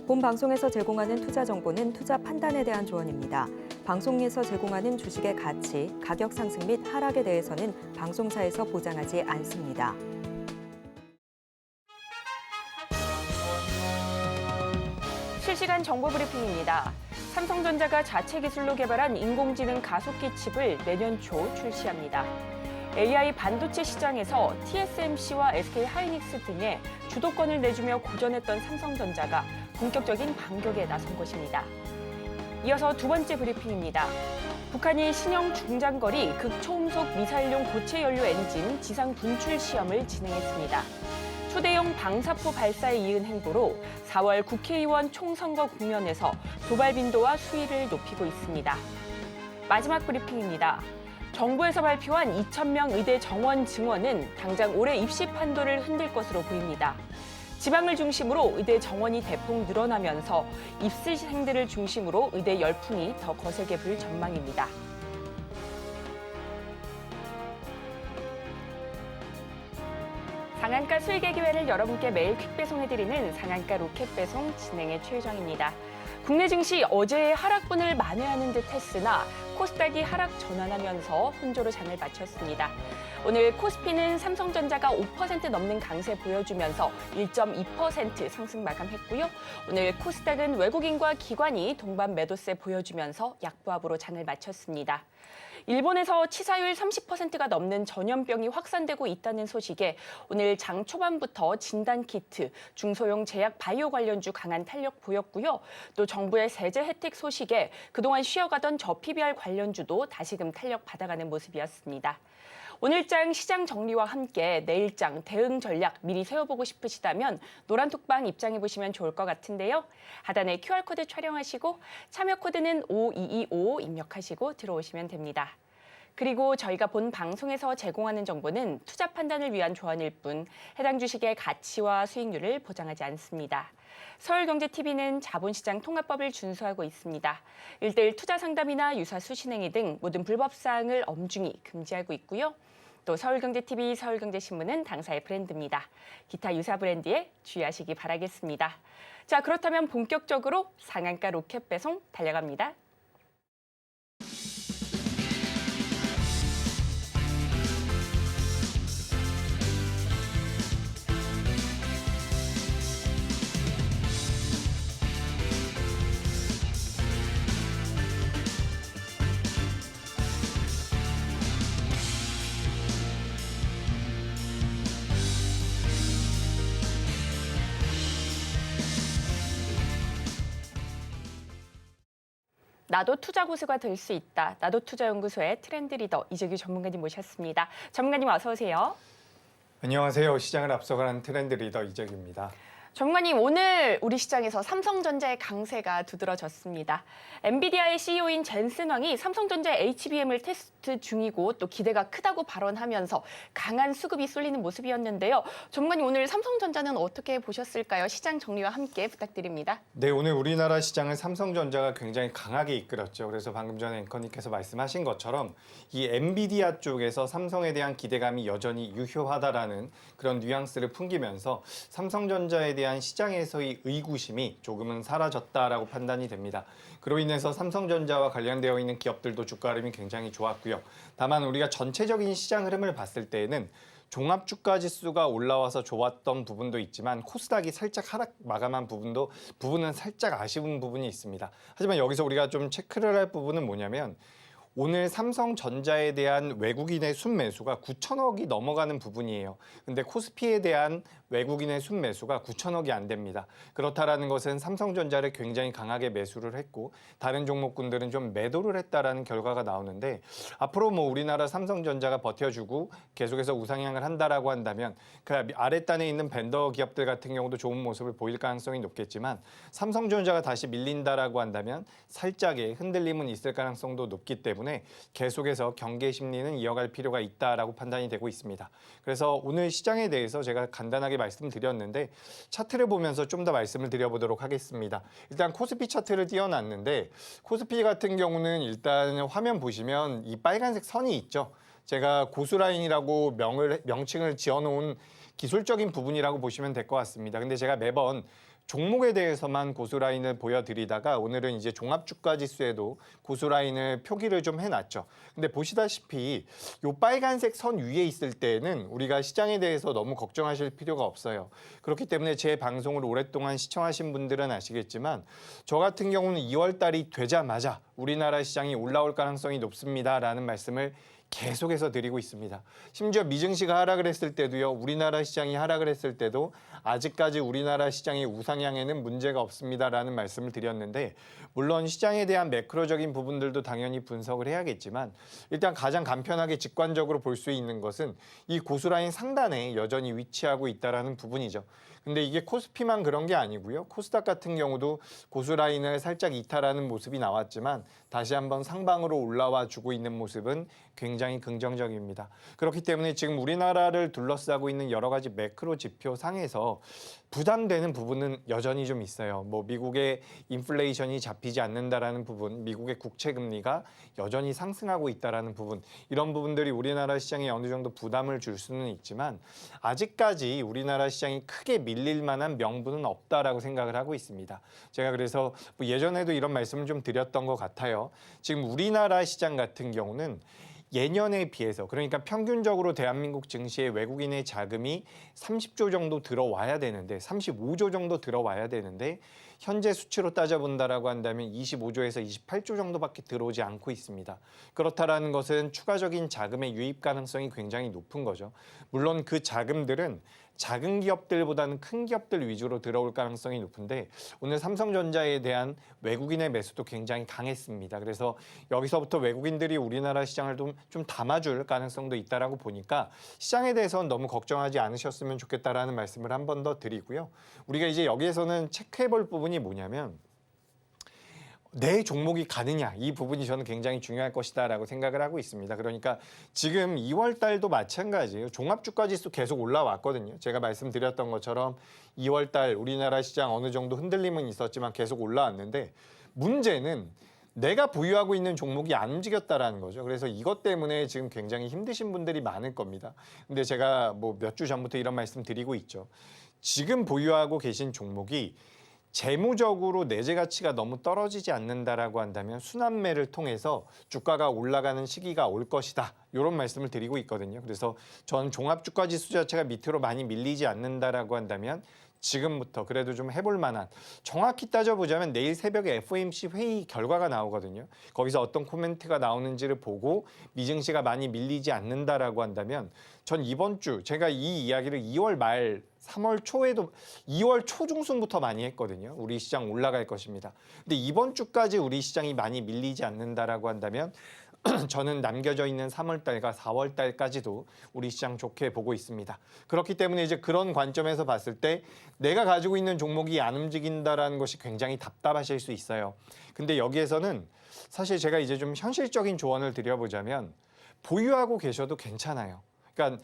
본 방송에서 제공하는 투자 정보는 투자 판단에 대한 조언입니다. 방송에서 제공하는 주식의 가치, 가격 상승 및 하락에 대해서는 방송사에서 보장하지 않습니다. 실시간 정보 브리핑입니다. 삼성전자가 자체 기술로 개발한 인공지능 가속기 칩을 내년 초 출시합니다. AI 반도체 시장에서 TSMC와 SK하이닉스 등의 주도권을 내주며 고전했던 삼성전자가 본격적인 반격에 나선 것입니다. 이어서 두 번째 브리핑입니다. 북한이 신형 중장거리 극초음속 미사일용 고체 연료 엔진 지상 분출 시험을 진행했습니다. 초대형 방사포 발사에 이은 행보로 4월 국회의원 총선거 국면에서 도발 빈도와 수위를 높이고 있습니다. 마지막 브리핑입니다. 정부에서 발표한 2,000명 의대 정원 증원은 당장 올해 입시 판도를 흔들 것으로 보입니다. 지방을 중심으로 의대 정원이 대폭 늘어나면서 입시생들을 중심으로 의대 열풍이 더 거세게 불 전망입니다. 상한가 수익의 기회를 여러분께 매일 퀵배송해드리는 상한가 로켓배송 진행의 최유정입니다. 국내 증시 어제의 하락분을 만회하는 듯 했으나 코스닥이 하락 전환하면서 혼조로 장을 마쳤습니다. 오늘 코스피는 삼성전자가 5% 넘는 강세 보여주면서 1.2% 상승 마감했고요. 오늘 코스닥은 외국인과 기관이 동반 매도세 보여주면서 약보합으로 장을 마쳤습니다. 일본에서 치사율 30%가 넘는 전염병이 확산되고 있다는 소식에 오늘 장 초반부터 진단키트, 중소형 제약 바이오 관련주 강한 탄력 보였고요. 또 정부의 세제 혜택 소식에 그동안 쉬어가던 저PBR 관련주도 다시금 탄력 받아가는 모습이었습니다. 오늘장 시장 정리와 함께 내일장 대응 전략 미리 세워보고 싶으시다면 노란톡방 입장해보시면 좋을 것 같은데요. 하단에 QR코드 촬영하시고 참여 코드는 5225 입력하시고 들어오시면 됩니다. 그리고 저희가 본 방송에서 제공하는 정보는 투자 판단을 위한 조언일 뿐 해당 주식의 가치와 수익률을 보장하지 않습니다. 서울경제TV는 자본시장 통합법을 준수하고 있습니다. 1:1 투자 상담이나 유사 수신행위 등 모든 불법 사항을 엄중히 금지하고 있고요. 또 서울경제TV, 서울경제신문은 당사의 브랜드입니다. 기타 유사 브랜드에 주의하시기 바라겠습니다. 자, 그렇다면 본격적으로 상한가 로켓 배송 달려갑니다. 나도 투자 고수가 될 수 있다. 나도 투자연구소의 트렌드 리더 이재규 전문가님 모셨습니다. 전문가님 어서 오세요. 안녕하세요. 시장을 앞서가는 트렌드 리더 이재규입니다. 전문가님, 오늘 우리 시장에서 삼성전자의 강세가 두드러졌습니다. 엔비디아의 CEO인 젠슨 왕이 삼성전자의 HBM을 테스트 중이고 또 기대가 크다고 발언하면서 강한 수급이 쏠리는 모습이었는데요. 전문가님, 오늘 삼성전자는 어떻게 보셨을까요? 시장 정리와 함께 부탁드립니다. 네, 오늘 우리나라 시장을 삼성전자가 굉장히 강하게 이끌었죠. 그래서 방금 전에 앵커님께서 말씀하신 것처럼 이 엔비디아 쪽에서 삼성에 대한 기대감이 여전히 유효하다라는 그런 뉘앙스를 풍기면서 삼성전자에 대한 시장에서의 의구심이 조금은 사라졌다라고 판단이 됩니다. 그로 인해서 삼성전자와 관련되어 있는 기업들도 주가 흐름이 굉장히 좋았고요. 다만 우리가 전체적인 시장 흐름을 봤을 때에는 종합주가 지수가 올라와서 좋았던 부분도 있지만 코스닥이 살짝 하락 마감한 부분은 살짝 아쉬운 부분이 있습니다. 하지만 여기서 우리가 좀 체크를 할 부분은 뭐냐면 오늘 삼성전자에 대한 외국인의 순매수가 9천억이 넘어가는 부분이에요. 근데 코스피에 대한 외국인의 순매수가 9천억이 안 됩니다. 그렇다라는 것은 삼성전자를 굉장히 강하게 매수를 했고 다른 종목군들은 좀 매도를 했다라는 결과가 나오는데 앞으로 뭐 우리나라 삼성전자가 버텨주고 계속해서 우상향을 한다라고 한다면 그 아랫단에 있는 벤더 기업들 같은 경우도 좋은 모습을 보일 가능성이 높겠지만 삼성전자가 다시 밀린다라고 한다면 살짝의 흔들림은 있을 가능성도 높기 때문에 계속해서 경계 심리는 이어갈 필요가 있다라고 판단이 되고 있습니다. 그래서 오늘 시장에 대해서 제가 간단하게 말씀드렸는데 차트를 보면서 좀 더 말씀을 드려보도록 하겠습니다. 일단 코스피 차트를 띄워놨는데 코스피 같은 경우는 일단 화면 보시면 이 빨간색 선이 있죠. 제가 고수라인이라고 명칭을 지어놓은 기술적인 부분이라고 보시면 될 것 같습니다. 근데 제가 매번 종목에 대해서만 고수라인을 보여드리다가 오늘은 이제 종합주가지수에도 고수라인을 표기를 좀 해놨죠. 근데 보시다시피 이 빨간색 선 위에 있을 때는 우리가 시장에 대해서 너무 걱정하실 필요가 없어요. 그렇기 때문에 제 방송을 오랫동안 시청하신 분들은 아시겠지만 저 같은 경우는 2월 달이 되자마자 우리나라 시장이 올라올 가능성이 높습니다라는 말씀을 계속해서 드리고 있습니다. 심지어 미증시가 하락을 했을 때도요. 우리나라 시장이 하락을 했을 때도 아직까지 우리나라 시장의 우상향에는 문제가 없습니다라는 말씀을 드렸는데 물론 시장에 대한 매크로적인 부분들도 당연히 분석을 해야겠지만 일단 가장 간편하게 직관적으로 볼 수 있는 것은 이 고수라인 상단에 여전히 위치하고 있다는 부분이죠. 근데 이게 코스피만 그런 게 아니고요. 코스닥 같은 경우도 고수라인을 살짝 이탈하는 모습이 나왔지만 다시 한번 상방으로 올라와 주고 있는 모습은 굉장히 긍정적입니다. 그렇기 때문에 지금 우리나라를 둘러싸고 있는 여러 가지 매크로 지표 상에서 부담되는 부분은 여전히 좀 있어요. 뭐 미국의 인플레이션이 잡히지 않는다라는 부분, 미국의 국채 금리가 여전히 상승하고 있다라는 부분, 이런 부분들이 우리나라 시장에 어느 정도 부담을 줄 수는 있지만 아직까지 우리나라 시장이 크게 밀릴 만한 명분은 없다라고 생각을 하고 있습니다. 제가 그래서 뭐 예전에도 이런 말씀을 좀 드렸던 것 같아요. 지금 우리나라 시장 같은 경우는 예년에 비해서 그러니까 평균적으로 대한민국 증시에 외국인의 자금이 30조 정도 들어와야 되는데 35조 정도 들어와야 되는데 현재 수치로 따져본다라고 한다면 25조에서 28조 정도밖에 들어오지 않고 있습니다. 그렇다라는 것은 추가적인 자금의 유입 가능성이 굉장히 높은 거죠. 물론 그 자금들은 작은 기업들보다는 큰 기업들 위주로 들어올 가능성이 높은데 오늘 삼성전자에 대한 외국인의 매수도 굉장히 강했습니다. 그래서 여기서부터 외국인들이 우리나라 시장을 좀 담아줄 가능성도 있다라고 보니까 시장에 대해서는 너무 걱정하지 않으셨으면 좋겠다라는 말씀을 한 번 더 드리고요. 우리가 이제 여기에서는 체크해볼 부분이 뭐냐면 내 종목이 가느냐 이 부분이 저는 굉장히 중요할 것이다라고 생각을 하고 있습니다. 그러니까 지금 2월 달도 마찬가지예요. 종합주가지수 계속 올라왔거든요. 제가 말씀드렸던 것처럼 2월 달 우리나라 시장 어느 정도 흔들림은 있었지만 계속 올라왔는데 문제는 내가 보유하고 있는 종목이 안 움직였다라는 거죠. 그래서 이것 때문에 지금 굉장히 힘드신 분들이 많을 겁니다. 근데 제가 뭐 몇 주 전부터 이런 말씀 드리고 있죠. 지금 보유하고 계신 종목이 재무적으로 내재 가치가 너무 떨어지지 않는다라고 한다면 순환매를 통해서 주가가 올라가는 시기가 올 것이다. 이런 말씀을 드리고 있거든요. 그래서 전 종합주가지수 자체가 밑으로 많이 밀리지 않는다라고 한다면 지금부터 그래도 좀 해볼 만한, 정확히 따져보자면 내일 새벽에 FOMC 회의 결과가 나오거든요. 거기서 어떤 코멘트가 나오는지를 보고 미증시가 많이 밀리지 않는다라고 한다면 전 이번 주 제가 이 이야기를 2월 말 3월 초에도 2월 초중순부터 많이 했거든요. 우리 시장 올라갈 것입니다. 근데 이번 주까지 우리 시장이 많이 밀리지 않는다라고 한다면 저는 남겨져 있는 3월 달과 4월 달까지도 우리 시장 좋게 보고 있습니다. 그렇기 때문에 이제 그런 관점에서 봤을 때 내가 가지고 있는 종목이 안 움직인다라는 것이 굉장히 답답하실 수 있어요. 근데 여기에서는 사실 제가 이제 좀 현실적인 조언을 드려보자면 보유하고 계셔도 괜찮아요. 그러니까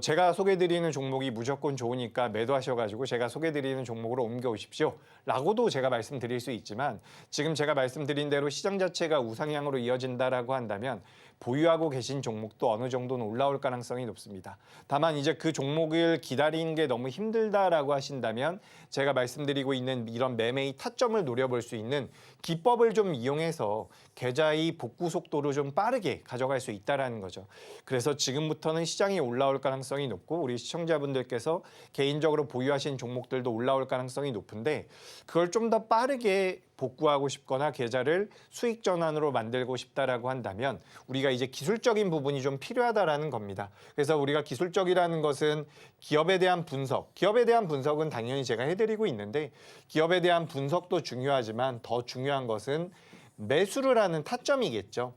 제가 소개드리는 종목이 무조건 좋으니까 매도하셔가지고 제가 소개드리는 종목으로 옮겨오십시오 라고도 제가 말씀드릴 수 있지만 지금 제가 말씀드린 대로 시장 자체가 우상향으로 이어진다라고 한다면 보유하고 계신 종목도 어느 정도는 올라올 가능성이 높습니다. 다만 이제 그 종목을 기다리는 게 너무 힘들다라고 하신다면 제가 말씀드리고 있는 이런 매매의 타점을 노려볼 수 있는 기법을 좀 이용해서 계좌의 복구 속도를 좀 빠르게 가져갈 수 있다라는 거죠. 그래서 지금부터는 시장이 올라올 가능성이 높고 우리 시청자분들께서 개인적으로 보유하신 종목들도 올라올 가능성이 높은데 그걸 좀 더 빠르게 복구하고 싶거나 계좌를 수익 전환으로 만들고 싶다라고 한다면 우리가 이제 기술적인 부분이 좀 필요하다라는 겁니다. 그래서 우리가 기술적이라는 것은 기업에 대한 분석, 기업에 대한 분석은 당연히 제가 해드리고 있는데 기업에 대한 분석도 중요하지만 더 중요한 것은 매수를 하는 타점이겠죠.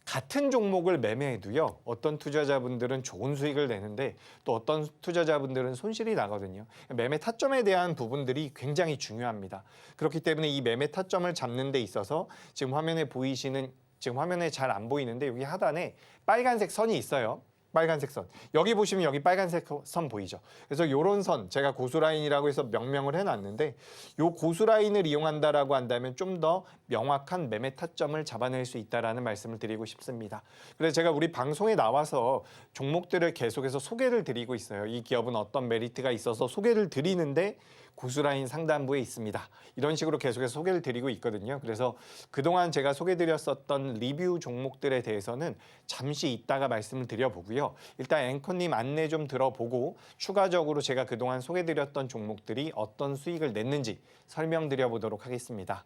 같은 종목을 매매해도요. 어떤 투자자분들은 좋은 수익을 내는데 또 어떤 투자자분들은 손실이 나거든요. 매매 타점에 대한 부분들이 굉장히 중요합니다. 그렇기 때문에 이 매매 타점을 잡는 데 있어서 지금 화면에 보이시는 지금 화면에 잘 안 보이는데 여기 하단에 빨간색 선이 있어요. 빨간색 선. 여기 보시면 여기 빨간색 선 보이죠? 그래서 요런 선, 제가 고수라인이라고 해서 명명을 해놨는데 요 고수라인을 이용한다라고 한다면 좀 더 명확한 매매 타점을 잡아낼 수 있다라는 말씀을 드리고 싶습니다. 그래서 제가 우리 방송에 나와서 종목들을 계속해서 소개를 드리고 있어요. 이 기업은 어떤 메리트가 있어서 소개를 드리는데 고수라인 상단부에 있습니다. 이런 식으로 계속해서 소개를 드리고 있거든요. 그래서 그동안 제가 소개드렸었던 리뷰 종목들에 대해서는 잠시 이따가 말씀을 드려보고요. 일단 앵커님 안내 좀 들어보고 추가적으로 제가 그동안 소개드렸던 종목들이 어떤 수익을 냈는지 설명드려보도록 하겠습니다.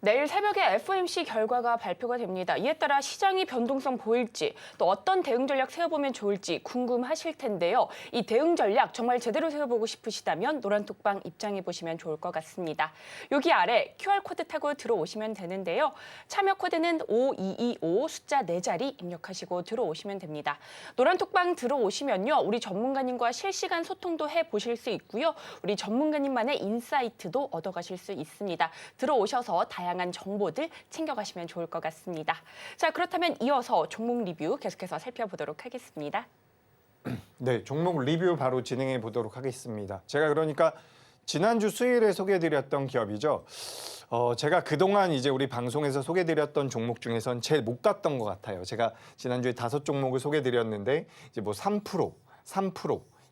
내일 새벽에 FOMC 결과가 발표가 됩니다. 이에 따라 시장이 변동성 보일지 또 어떤 대응 전략 세워보면 좋을지 궁금하실 텐데요. 이 대응 전략 정말 제대로 세워보고 싶으시다면 노란톡방 입장해 보시면 좋을 것 같습니다. 여기 아래 QR코드 타고 들어오시면 되는데요. 참여 코드는 5225 숫자 4자리 입력하시고 들어오시면 됩니다. 노란톡방 들어오시면요. 우리 전문가님과 실시간 소통도 해보실 수 있고요. 우리 전문가님만의 인사이트도 얻어가실 수 있습니다. 들어오셔서 다양한 정보들 챙겨가시면 좋을 것 같습니다. 자, 그렇다면 이어서 종목 리뷰 계속해서 살펴보도록 하겠습니다. 네, 종목 리뷰 바로 진행해 보도록 하겠습니다. 제가 그러니까 지난주 수요일에 소개해드렸던 기업이죠. 제가 그동안 이제 우리 방송에서 소개드렸던 종목 중에선 제일 못 갔던 것 같아요. 제가 지난주에 5종목을 소개드렸는데 이제 뭐 3%,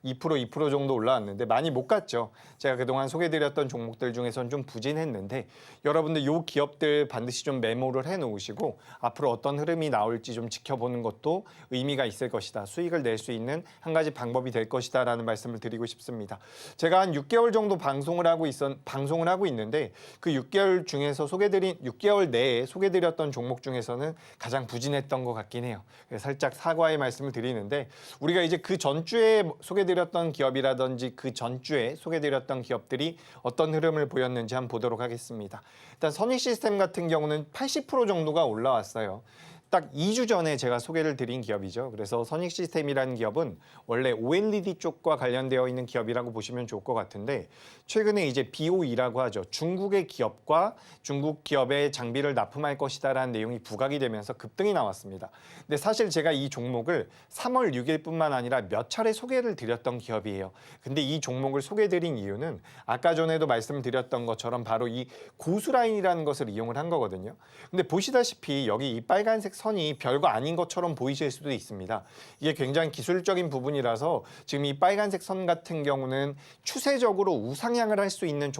2% 정도 올라왔는데 많이 못 갔죠. 제가 그동안 소개드렸던 종목들 중에서는 좀 부진했는데 여러분들 요 기업들 반드시 좀 메모를 해놓으시고 앞으로 어떤 흐름이 나올지 좀 지켜보는 것도 의미가 있을 것이다. 수익을 낼 수 있는 한 가지 방법이 될 것이다 라는 말씀을 드리고 싶습니다. 제가 한 6개월 정도 방송을 하고 있는데 그 6개월 중에서 6개월 내에 소개드렸던 종목 중에서는 가장 부진했던 것 같긴 해요. 살짝 사과의 말씀을 드리는데 우리가 이제 그 전주에 소개드렸던 기업이라든지 그 전주에 소개드렸던 기업들이 어떤 흐름을 보였는지 한번 보도록 하겠습니다. 일단 선익시스템 같은 경우는 80% 정도가 올라왔어요. 딱 2주 전에 제가 소개를 드린 기업이죠. 그래서 선익시스템이라는 기업은 원래 OLED 쪽과 관련되어 있는 기업이라고 보시면 좋을 것 같은데 최근에 이제 BOE라고 하죠. 중국의 기업과 중국 기업의 장비를 납품할 것이다라는 내용이 부각이 되면서 급등이 나왔습니다. 근데 사실 제가 이 종목을 3월 6일뿐만 아니라 몇 차례 소개를 드렸던 기업이에요. 근데 이 종목을 소개드린 이유는 아까 전에도 말씀드렸던 것처럼 바로 이 고수라인이라는 것을 이용을 한 거거든요. 근데 보시다시피 여기 이 빨간색 선이 별거 아닌 것처럼 보이실 수도 있습니다. 이게 굉장히 기술적인 부분이라서 지금 이 빨간색 선 같은 경우는 추세적으로 우상향을 할 수 있는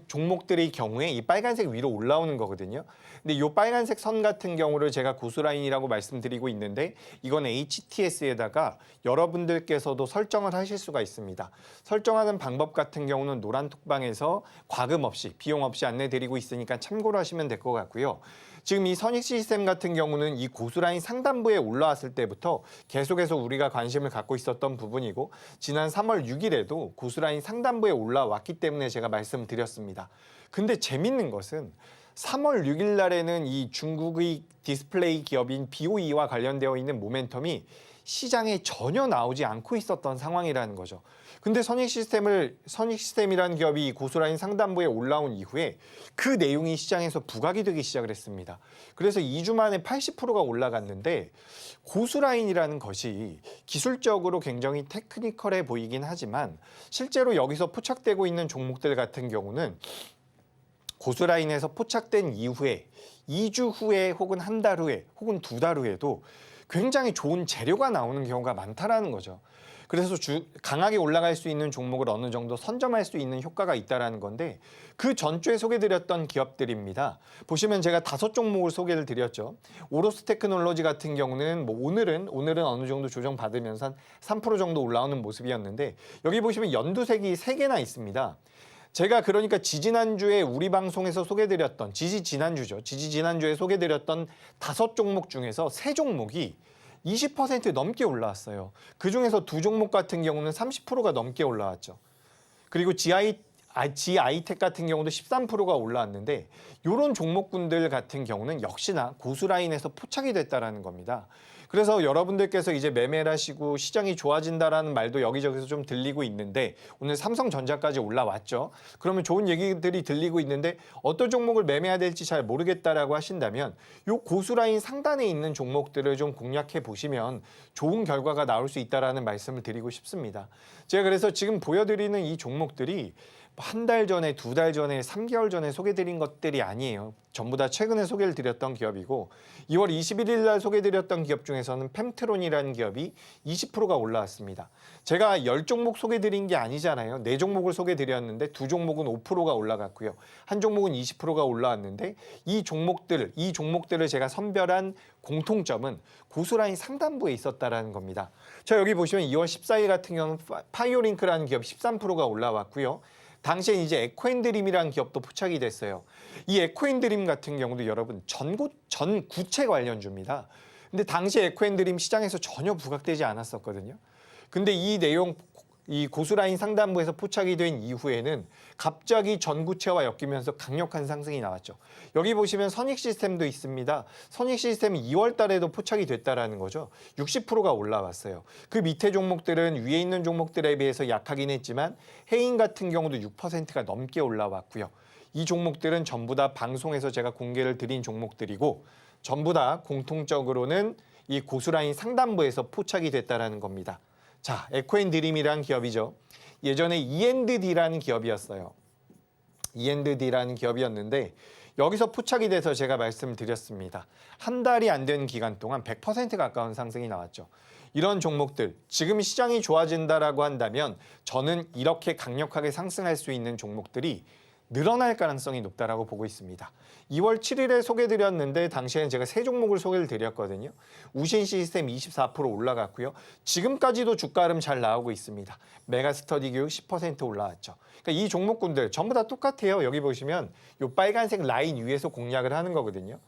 종목들의 경우에 이 빨간색 위로 올라오는 거거든요. 근데 이 빨간색 선 같은 경우를 제가 고수라인이라고 말씀드리고 있는데 이건 HTS에다가 여러분들께서도 설정을 하실 수가 있습니다. 설정하는 방법 같은 경우는 노란톡방에서 과금 없이 비용 없이 안내드리고 있으니까 참고로 하시면 될 것 같고요. 지금 이 선익시스템 같은 경우는 이 고수라인 상단부에 올라왔을 때부터 계속해서 우리가 관심을 갖고 있었던 부분이고 지난 3월 6일에도 고수라인 상단부에 올라왔기 때문에 제가 말씀드렸습니다. 근데 재밌는 것은 3월 6일 날에는 이 중국의 디스플레이 기업인 BOE와 관련되어 있는 모멘텀이 시장에 전혀 나오지 않고 있었던 상황이라는 거죠. 근데 선익시스템이라는 기업이 고수라인 상단부에 올라온 이후에 그 내용이 시장에서 부각이 되기 시작을 했습니다. 그래서 2주 만에 80%가 올라갔는데 고수라인이라는 것이 기술적으로 굉장히 테크니컬해 보이긴 하지만 실제로 여기서 포착되고 있는 종목들 같은 경우는 고수라인에서 포착된 이후에 2주 후에 혹은 한 달 후에 혹은 2달 후에도 굉장히 좋은 재료가 나오는 경우가 많다라는 거죠. 그래서 강하게 올라갈 수 있는 종목을 어느 정도 선점할 수 있는 효과가 있다라는 건데 그 전주에 소개드렸던 기업들입니다. 보시면 제가 5종목을 소개를 드렸죠. 오로스 테크놀로지 같은 경우는 뭐 오늘은 어느 정도 조정받으면서 한 3% 정도 올라오는 모습이었는데 여기 보시면 연두색이 3개나 있습니다. 제가 그러니까 지지난주에 우리 방송에서 소개드렸던 지지지난주에 소개드렸던 5종목 중에서 3종목이 20% 넘게 올라왔어요. 그중에서 2종목 같은 경우는 30%가 넘게 올라왔죠. 그리고 지아이텍 같은 경우도 13%가 올라왔는데 이런 종목군들 같은 경우는 역시나 고수라인에서 포착이 됐다라는 겁니다. 그래서 여러분들께서 이제 매매를 하시고 시장이 좋아진다라는 말도 여기저기서 좀 들리고 있는데 오늘 삼성전자까지 올라왔죠. 그러면 좋은 얘기들이 들리고 있는데 어떤 종목을 매매해야 될지 잘 모르겠다라고 하신다면 요 고수라인 상단에 있는 종목들을 좀 공략해 보시면 좋은 결과가 나올 수 있다라는 말씀을 드리고 싶습니다. 제가 그래서 지금 보여드리는 이 종목들이 한 달 전에, 두 달 전에, 3개월 전에 소개드린 것들이 아니에요. 전부 다 최근에 소개를 드렸던 기업이고 2월 21일 날 소개드렸던 기업 중에서는 펜트론이라는 기업이 20%가 올라왔습니다. 제가 10종목 소개드린 게 아니잖아요. 4종목을 소개드렸는데 2종목은 5%가 올라갔고요. 한 종목은 20%가 올라왔는데 이 종목들을 제가 선별한 공통점은 고수라인 상단부에 있었다라는 겁니다. 자, 여기 보시면 2월 14일 같은 경우는 파이오링크라는 기업 13%가 올라왔고요. 당시에 이제 에코앤드림이라는 기업도 포착이 됐어요. 이 에코앤드림 같은 경우도 여러분 전구체 관련주입니다. 근데 당시 에코앤드림 시장에서 전혀 부각되지 않았었거든요. 근데 이 내용 이 고수라인 상단부에서 포착이 된 이후에는 갑자기 전구체와 엮이면서 강력한 상승이 나왔죠. 여기 보시면 선익시스템도 있습니다. 선익시스템이 2월 달에도 포착이 됐다라는 거죠. 60%가 올라왔어요. 그 밑에 종목들은 위에 있는 종목들에 비해서 약하긴 했지만 해인 같은 경우도 6%가 넘게 올라왔고요. 이 종목들은 전부 다 방송에서 제가 공개를 드린 종목들이고 전부 다 공통적으로는 이 고수라인 상단부에서 포착이 됐다라는 겁니다. 자, 에코앤드림이라는 기업이죠. 예전에 E&D라는 기업이었어요. E&D라는 기업이었는데 여기서 포착이 돼서 제가 말씀드렸습니다. 한 달이 안 된 기간 동안 100% 가까운 상승이 나왔죠. 이런 종목들, 지금 시장이 좋아진다라고 한다면 저는 이렇게 강력하게 상승할 수 있는 종목들이 늘어날 가능성이 높다라고 보고 있습니다. 2월 7일에 소개드렸는데 당시에는 제가 3종목을 소개를 드렸거든요. 우신 시스템 24% 올라갔고요. 지금까지도 주가 흐름 잘 나오고 있습니다. 메가스터디 교육 10% 올라왔죠. 그러니까 이 종목군들 전부 다 똑같아요. 여기 보시면 이 빨간색 라인 위에서 공략을 하는 거거든요.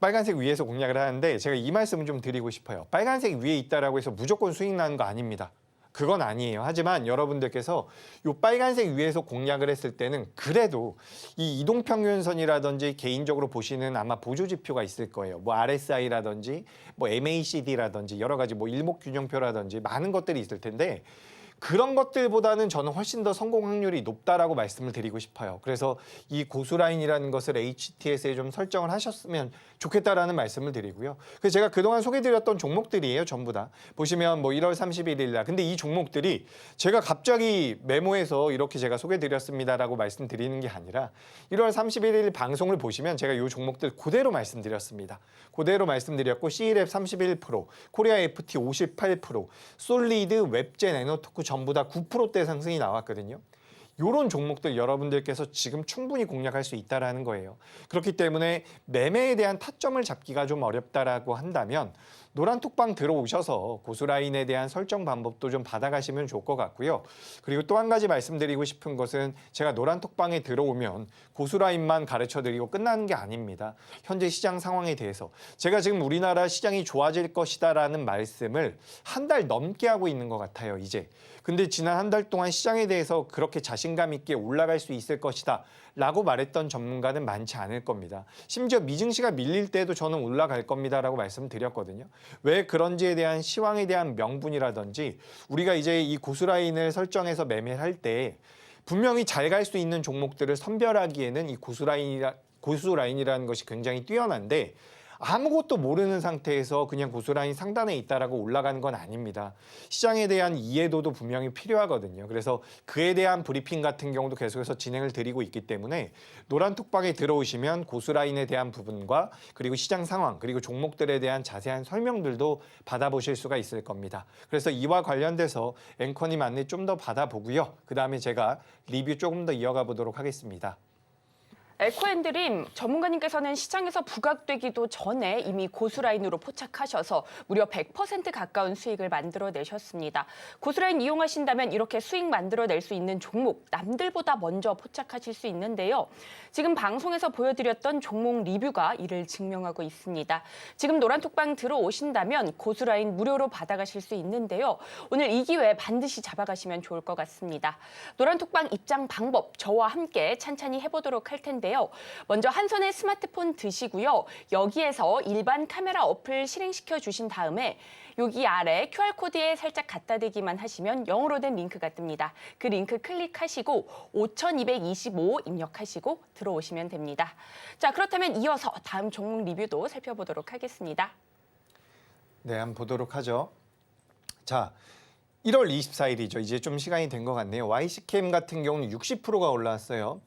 빨간색 위에서 공략을 하는데 제가 이 말씀을 좀 드리고 싶어요. 빨간색 위에 있다라고 해서 무조건 수익 나는 거 아닙니다. 그건 아니에요. 하지만 여러분들께서 이 빨간색 위에서 공략을 했을 때는 그래도 이 이동평균선이라든지 개인적으로 보시는 아마 보조지표가 있을 거예요. 뭐 RSI라든지 뭐 MACD라든지 여러 가지 뭐 일목균형표라든지 많은 것들이 있을 텐데 그런 것들보다는 저는 훨씬 더 성공 확률이 높다라고 말씀을 드리고 싶어요. 그래서 이 고수라인이라는 것을 HTS에 좀 설정을 하셨으면 좋겠다라는 말씀을 드리고요. 그래서 제가 그동안 소개드렸던 종목들이에요. 전부 다. 보시면 뭐 1월 31일 날. 근데 이 종목들이 제가 갑자기 메모해서 이렇게 제가 소개드렸습니다라고 말씀드리는 게 아니라 1월 31일 방송을 보시면 제가 이 종목들 그대로 말씀드렸습니다. 그대로 말씀드렸고 C랩 31%, 코리아 FT 58%, 솔리드, 웹젠, 에너토크 전부 다 9%대 상승이 나왔거든요. 이런 종목들 여러분들께서 지금 충분히 공략할 수 있다는 거예요. 그렇기 때문에 매매에 대한 타점을 잡기가 좀 어렵다라고 한다면 노란톡방 들어오셔서 고수라인에 대한 설정 방법도 좀 받아가시면 좋을 것 같고요. 그리고 또 한 가지 말씀드리고 싶은 것은 제가 노란톡방에 들어오면 고수라인만 가르쳐드리고 끝나는 게 아닙니다. 현재 시장 상황에 대해서 제가 지금 우리나라 시장이 좋아질 것이다라는 말씀을 한 달 넘게 하고 있는 것 같아요. 이제. 근데 지난 한 달 동안 시장에 대해서 그렇게 자신감 있게 올라갈 수 있을 것이다 라고 말했던 전문가는 많지 않을 겁니다. 심지어 미증시가 밀릴 때도 저는 올라갈 겁니다라고 말씀드렸거든요. 왜 그런지에 대한 시황에 대한 명분이라든지 우리가 이제 이 고수라인을 설정해서 매매를 할 때 분명히 잘 갈 수 있는 종목들을 선별하기에는 이 고수라인이라는 것이 굉장히 뛰어난데 아무것도 모르는 상태에서 그냥 고수라인 상단에 있다라고 올라가는 건 아닙니다. 시장에 대한 이해도도 분명히 필요하거든요. 그래서 그에 대한 브리핑 같은 경우도 계속해서 진행을 드리고 있기 때문에 노란톡방에 들어오시면 고수라인에 대한 부분과 그리고 시장 상황 그리고 종목들에 대한 자세한 설명들도 받아보실 수가 있을 겁니다. 그래서 이와 관련돼서 앵커님 안내 좀 더 받아보고요. 그다음에 제가 리뷰 조금 더 이어가 보도록 하겠습니다. 에코앤드림 전문가님께서는 시장에서 부각되기도 전에 이미 고수라인으로 포착하셔서 무려 100% 가까운 수익을 만들어내셨습니다. 고수라인 이용하신다면 이렇게 수익 만들어낼 수 있는 종목 남들보다 먼저 포착하실 수 있는데요. 지금 방송에서 보여드렸던 종목 리뷰가 이를 증명하고 있습니다. 지금 노란톡방 들어오신다면 고수라인 무료로 받아가실 수 있는데요. 오늘 이 기회 반드시 잡아가시면 좋을 것 같습니다. 노란톡방 입장 방법 저와 함께 찬찬히 해보도록 할 텐데 텐데요. 먼저 한 손에 스마트폰 드시고요. 여기에서 일반 카메라 어플 실행시켜 주신 다음에 여기 아래 QR코드에 살짝 갖다 대기만 하시면 영어로 된 링크가 뜹니다. 그 링크 클릭하시고 5225 입력하시고 들어오시면 됩니다. 자, 그렇다면 이어서 다음 종목 리뷰도 살펴보도록 하겠습니다. 네, 한번 보도록 하죠. 자, 1월 24일이죠. 이제 좀 시간이 된 것 같네요. YC캠 같은 경우는 60%가 올라왔어요.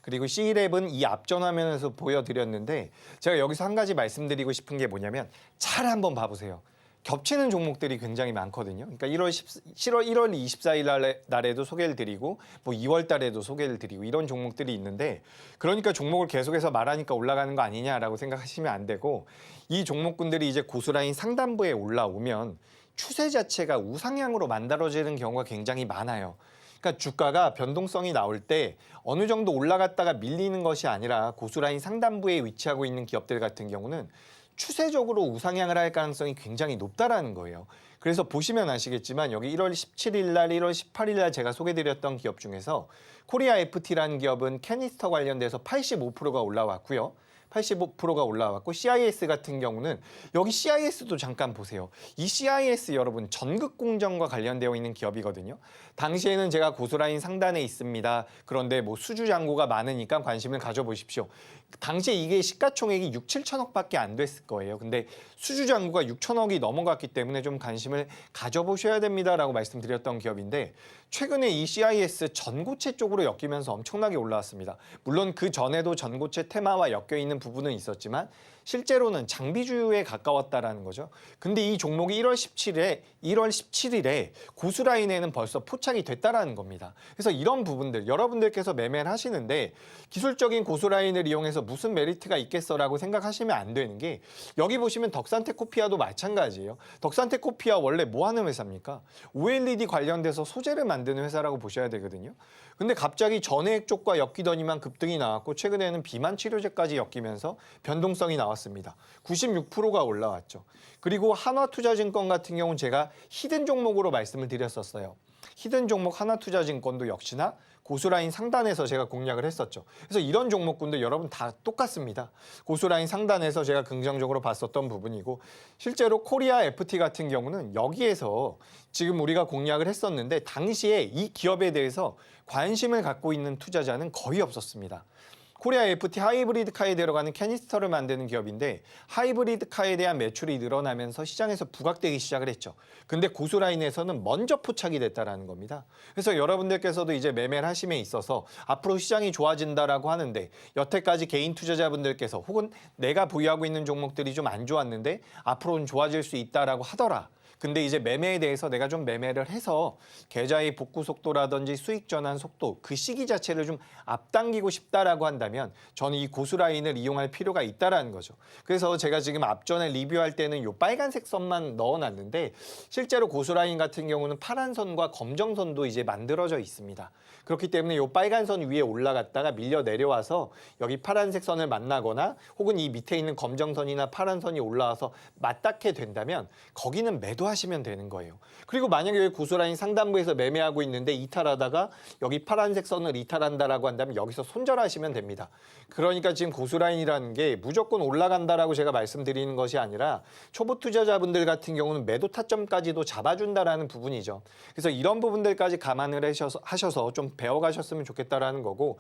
그리고 C11 이 앞전 화면에서 보여드렸는데 제가 여기서 한 가지 말씀드리고 싶은 게 뭐냐면 잘 한번 봐보세요. 겹치는 종목들이 굉장히 많거든요. 그러니까 1월 24일 날에도 소개를 드리고 뭐 2월 달에도 소개를 드리고 이런 종목들이 있는데 그러니까 종목을 계속해서 말하니까 올라가는 거 아니냐라고 생각하시면 안 되고 이 종목군들이 이제 고수라인 상단부에 올라오면 추세 자체가 우상향으로 만들어지는 경우가 굉장히 많아요. 그러니까 주가가 변동성이 나올 때 어느 정도 올라갔다가 밀리는 것이 아니라 고수라인 상단부에 위치하고 있는 기업들 같은 경우는 추세적으로 우상향을 할 가능성이 굉장히 높다라는 거예요. 그래서 보시면 아시겠지만 여기 1월 17일 날, 1월 18일 날 제가 소개드렸던 기업 중에서 코리아 FT라는 기업은 캐니스터 관련돼서 85%가 올라왔고요. 85%가 올라왔고 CIS 같은 경우는 여기 CIS도 잠깐 보세요. 이 CIS 여러분 전극공정과 관련되어 있는 기업이거든요. 당시에는 제가 고수라인 상단에 있습니다. 그런데 뭐 수주 잔고가 많으니까 관심을 가져보십시오. 당시에 이게 시가총액이 6, 7천억밖에 안 됐을 거예요. 근데 수주 잔고가 6천억이 넘어갔기 때문에 좀 관심을 가져보셔야 됩니다라고 말씀드렸던 기업인데 최근에 이 CIS 전고체 쪽으로 엮이면서 엄청나게 올라왔습니다. 물론 그 전에도 전고체 테마와 엮여 있는 부분은 있었지만 실제로는 장비주에 가까웠다라는 거죠. 근데 이 종목이 1월 17일에 고수라인에는 벌써 포착이 됐다라는 겁니다. 그래서 이런 부분들 여러분들께서 매매를 하시는데 기술적인 고수라인을 이용해서 무슨 메리트가 있겠어라고 생각하시면 안 되는 게 여기 보시면 덕산테코피아도 마찬가지예요. 덕산테코피아 원래 뭐 하는 회사입니까? OLED 관련돼서 소재를 만드는 회사라고 보셔야 되거든요. 근데 갑자기 전해액 쪽과 엮이더니만 급등이 나왔고 최근에는 비만 치료제까지 엮이면서 변동성이 나왔습니다. 96%가 올라왔죠. 그리고 한화투자증권 같은 경우는 제가 히든 종목으로 말씀을 드렸었어요. 히든 종목 하나투자증권도 역시나 고수라인 상단에서 제가 공략을 했었죠. 그래서 이런 종목군들 여러분 다 똑같습니다. 고수라인 상단에서 제가 긍정적으로 봤었던 부분이고 실제로 코리아 FT 같은 경우는 여기에서 지금 우리가 공략을 했었는데 당시에 이 기업에 대해서 관심을 갖고 있는 투자자는 거의 없었습니다. 코리아 FT 하이브리드 카에 들어가는 캐니스터를 만드는 기업인데 하이브리드 카에 대한 매출이 늘어나면서 시장에서 부각되기 시작을 했죠. 근데 고수라인에서는 먼저 포착이 됐다라는 겁니다. 그래서 여러분들께서도 이제 매매를 하심에 있어서 앞으로 시장이 좋아진다라고 하는데 여태까지 개인 투자자분들께서 혹은 내가 보유하고 있는 종목들이 좀 안 좋았는데 앞으로는 좋아질 수 있다라고 하더라. 근데 이제 매매에 대해서 내가 좀 매매를 해서 계좌의 복구 속도라든지 수익 전환 속도 그 시기 자체를 좀 앞당기고 싶다라고 한다면 저는 이 고수라인을 이용할 필요가 있다라는 거죠. 그래서 제가 지금 앞전에 리뷰할 때는 이 빨간색 선만 넣어놨는데 실제로 고수라인 같은 경우는 파란 선과 검정 선도 이제 만들어져 있습니다. 그렇기 때문에 이 빨간 선 위에 올라갔다가 밀려 내려와서 여기 파란색 선을 만나거나 혹은 이 밑에 있는 검정 선이나 파란 선이 올라와서 맞닿게 된다면 거기는 매도하시면 되는 거예요. 그리고 만약에 여기 고수라인 상단부에서 매매하고 있는데 이탈하다가 여기 파란색 선을 이탈한다라고 한다면 여기서 손절하시면 됩니다. 그러니까 지금 고수라인이라는 게 무조건 올라간다라고 제가 말씀드리는 것이 아니라 초보 투자자분들 같은 경우는 매도 타점까지도 잡아준다라는 부분이죠. 그래서 이런 부분들까지 감안을 하셔서 좀 배워가셨으면 좋겠다라는 거고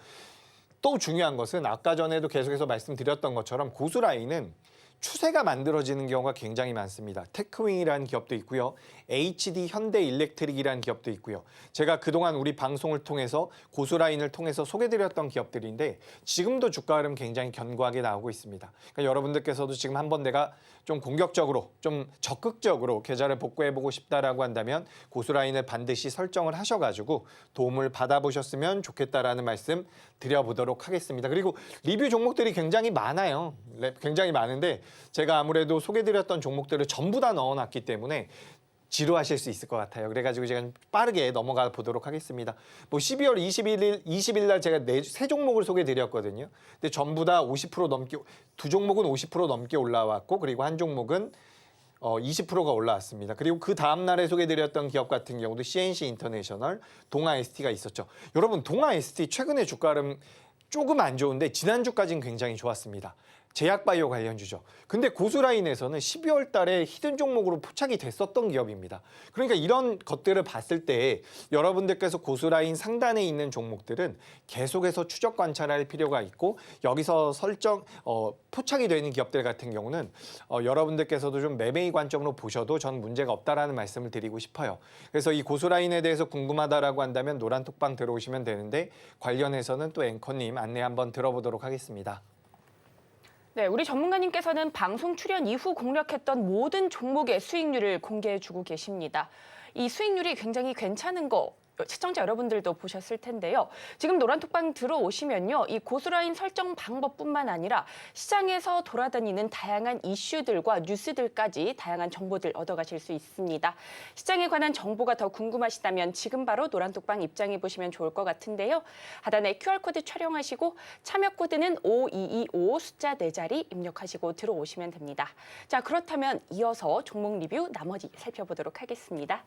또 중요한 것은 아까 전에도 계속해서 말씀드렸던 것처럼 고수라인은 추세가 만들어지는 경우가 굉장히 많습니다. 테크윙이라는 기업도 있고요. HD 현대일렉트릭이라는 기업도 있고요. 제가 그동안 우리 방송을 통해서 고수라인을 통해서 소개드렸던 기업들인데 지금도 주가 흐름 굉장히 견고하게 나오고 있습니다. 그러니까 여러분들께서도 지금 한번 내가 좀 공격적으로 좀 적극적으로 계좌를 복구해보고 싶다라고 한다면 고수라인을 반드시 설정을 하셔가지고 도움을 받아보셨으면 좋겠다라는 말씀 드려보도록 하겠습니다. 그리고 리뷰 종목들이 굉장히 많아요. 굉장히 많은데 제가 아무래도 소개드렸던 종목들을 전부 다 넣어놨기 때문에 지루하실 수 있을 것 같아요. 그래가지고 제가 빠르게 넘어가 보도록 하겠습니다. 뭐 12월 20일 날 제가 세 종목을 소개드렸거든요. 근데 전부 다 50% 넘게, 두 종목은 50% 넘게 올라왔고 그리고 한 종목은 20%가 올라왔습니다. 그리고 그 다음 날에 소개드렸던 기업 같은 경우도 CNC 인터내셔널, 동아 ST가 있었죠. 여러분 동아 ST 최근에 주가 흐름 조금 안 좋은데 지난주까지는 굉장히 좋았습니다. 제약바이오 관련주죠. 근데 고수라인에서는 12월 달에 히든 종목으로 포착이 됐었던 기업입니다. 그러니까 이런 것들을 봤을 때 여러분들께서 고수라인 상단에 있는 종목들은 계속해서 추적 관찰할 필요가 있고 여기서 포착이 되는 기업들 같은 경우는 여러분들께서도 좀 매매의 관점으로 보셔도 전 문제가 없다라는 말씀을 드리고 싶어요. 그래서 이 고수라인에 대해서 궁금하다라고 한다면 노란톡방 들어오시면 되는데 관련해서는 또 앵커님 안내 한번 들어보도록 하겠습니다. 네, 우리 전문가님께서는 방송 출연 이후 공략했던 모든 종목의 수익률을 공개해주고 계십니다. 이 수익률이 굉장히 괜찮은 거 시청자 여러분들도 보셨을 텐데요. 지금 노란톡방 들어오시면요. 이 고수라인 설정 방법뿐만 아니라 시장에서 돌아다니는 다양한 이슈들과 뉴스들까지 다양한 정보들 얻어가실 수 있습니다. 시장에 관한 정보가 더 궁금하시다면 지금 바로 노란톡방 입장해 보시면 좋을 것 같은데요. 하단에 QR코드 촬영하시고 참여 코드는 5225 숫자 4자리 입력하시고 들어오시면 됩니다. 자, 그렇다면 이어서 종목 리뷰 나머지 살펴보도록 하겠습니다.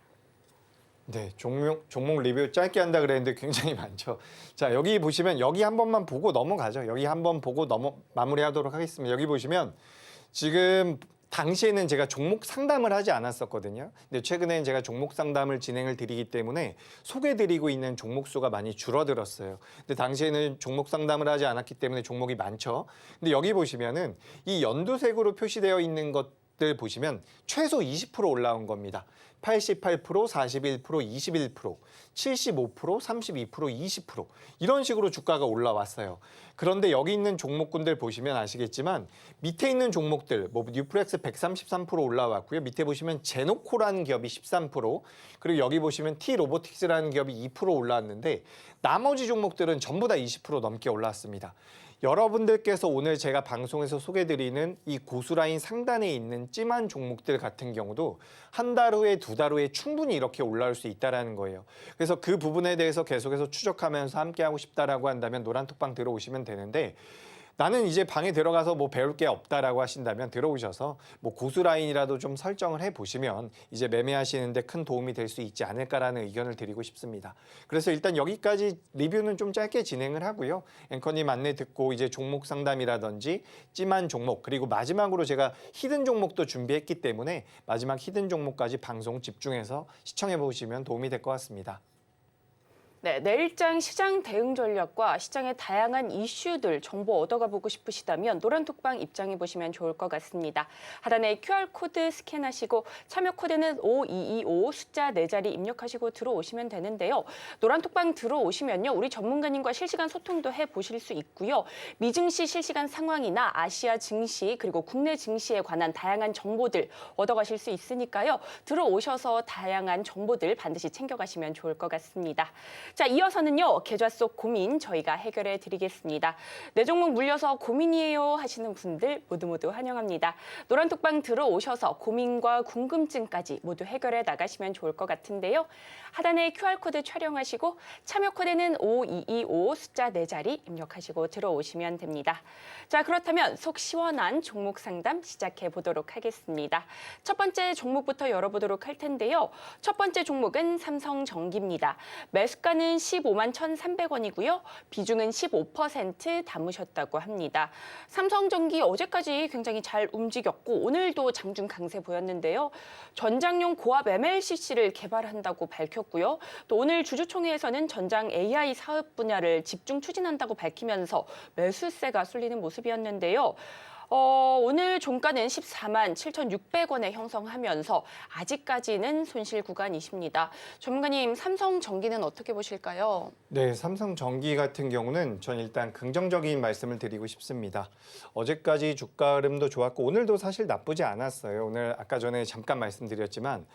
네, 종목 리뷰 짧게 한다 그랬는데 굉장히 많죠. 자, 여기 보시면 여기 한 번만 보고 넘어가죠. 여기 한 번 보고 마무리하도록 하겠습니다. 여기 보시면 지금 당시에는 제가 종목 상담을 하지 않았었거든요. 근데 최근에는 제가 종목 상담을 진행을 드리기 때문에 소개드리고 있는 종목 수가 많이 줄어들었어요. 근데 당시에는 종목 상담을 하지 않았기 때문에 종목이 많죠. 근데 여기 보시면은 이 연두색으로 표시되어 있는 것들 보시면 최소 20% 올라온 겁니다. 88%, 41%, 21%, 75%, 32%, 20% 이런 식으로 주가가 올라왔어요. 그런데 여기 있는 종목군들 보시면 아시겠지만 밑에 있는 종목들 뭐 뉴프렉스 133% 올라왔고요. 밑에 보시면 제노코라는 기업이 13%, 그리고 여기 보시면 T로보틱스라는 기업이 2% 올라왔는데 나머지 종목들은 전부 다 20% 넘게 올라왔습니다. 여러분들께서 오늘 제가 방송에서 소개드리는 이 고수라인 상단에 있는 찜한 종목들 같은 경우도 한 달 후에 두 달 후에 충분히 이렇게 올라올 수 있다는 거예요. 그래서 그 부분에 대해서 계속해서 추적하면서 함께하고 싶다라고 한다면 노란톡방 들어오시면 되는데 나는 이제 방에 들어가서 뭐 배울 게 없다라고 하신다면 들어오셔서 뭐 고수라인이라도 좀 설정을 해보시면 이제 매매하시는데 큰 도움이 될 수 있지 않을까라는 의견을 드리고 싶습니다. 그래서 일단 여기까지 리뷰는 좀 짧게 진행을 하고요. 앵커님 안내 듣고 이제 종목 상담이라든지 찜한 종목 그리고 마지막으로 제가 히든 종목도 준비했기 때문에 마지막 히든 종목까지 방송 집중해서 시청해 보시면 도움이 될 것 같습니다. 네, 내일장 시장 대응 전략과 시장의 다양한 이슈들 정보 얻어가 보고 싶으시다면 노란톡방 입장해 보시면 좋을 것 같습니다. 하단에 QR코드 스캔하시고 참여 코드는 5225 숫자 4자리 입력하시고 들어오시면 되는데요. 노란톡방 들어오시면요. 우리 전문가님과 실시간 소통도 해보실 수 있고요. 미증시 실시간 상황이나 아시아 증시 그리고 국내 증시에 관한 다양한 정보들 얻어가실 수 있으니까요. 들어오셔서 다양한 정보들 반드시 챙겨가시면 좋을 것 같습니다. 자, 이어서는요. 계좌 속 고민 저희가 해결해 드리겠습니다. 내 종목 물려서 고민이에요 하시는 분들 모두 환영합니다. 노란톡방 들어오셔서 고민과 궁금증까지 모두 해결해 나가시면 좋을 것 같은데요. 하단에 QR코드 촬영하시고 참여 코드는 5225 숫자 4자리 입력하시고 들어오시면 됩니다. 자, 그렇다면 속 시원한 종목 상담 시작해 보도록 하겠습니다. 첫 번째 종목부터 열어보도록 할 텐데요. 첫 번째 종목은 삼성전기입니다. 매수가는 15만 1,300원이고요. 비중은 15% 담으셨다고 합니다. 삼성전기 어제까지 굉장히 잘 움직였고 오늘도 장중 강세 보였는데요. 전장용 고압 MLCC를 개발한다고 밝혔고요. 또 오늘 주주총회에서는 전장 AI 사업 분야를 집중 추진한다고 밝히면서 매수세가 쏠리는 모습이었는데요. 오늘 종가는 14만 7,600원에 형성하면서 아직까지는 손실 구간이십니다. 전문가님, 삼성전기는 어떻게 보실까요? 네, 삼성전기 같은 경우는 전 일단 긍정적인 말씀을 드리고 싶습니다. 어제까지 주가 흐름도 좋았고 오늘도 사실 나쁘지 않았어요. 오늘 아까 전에 잠깐 말씀드렸지만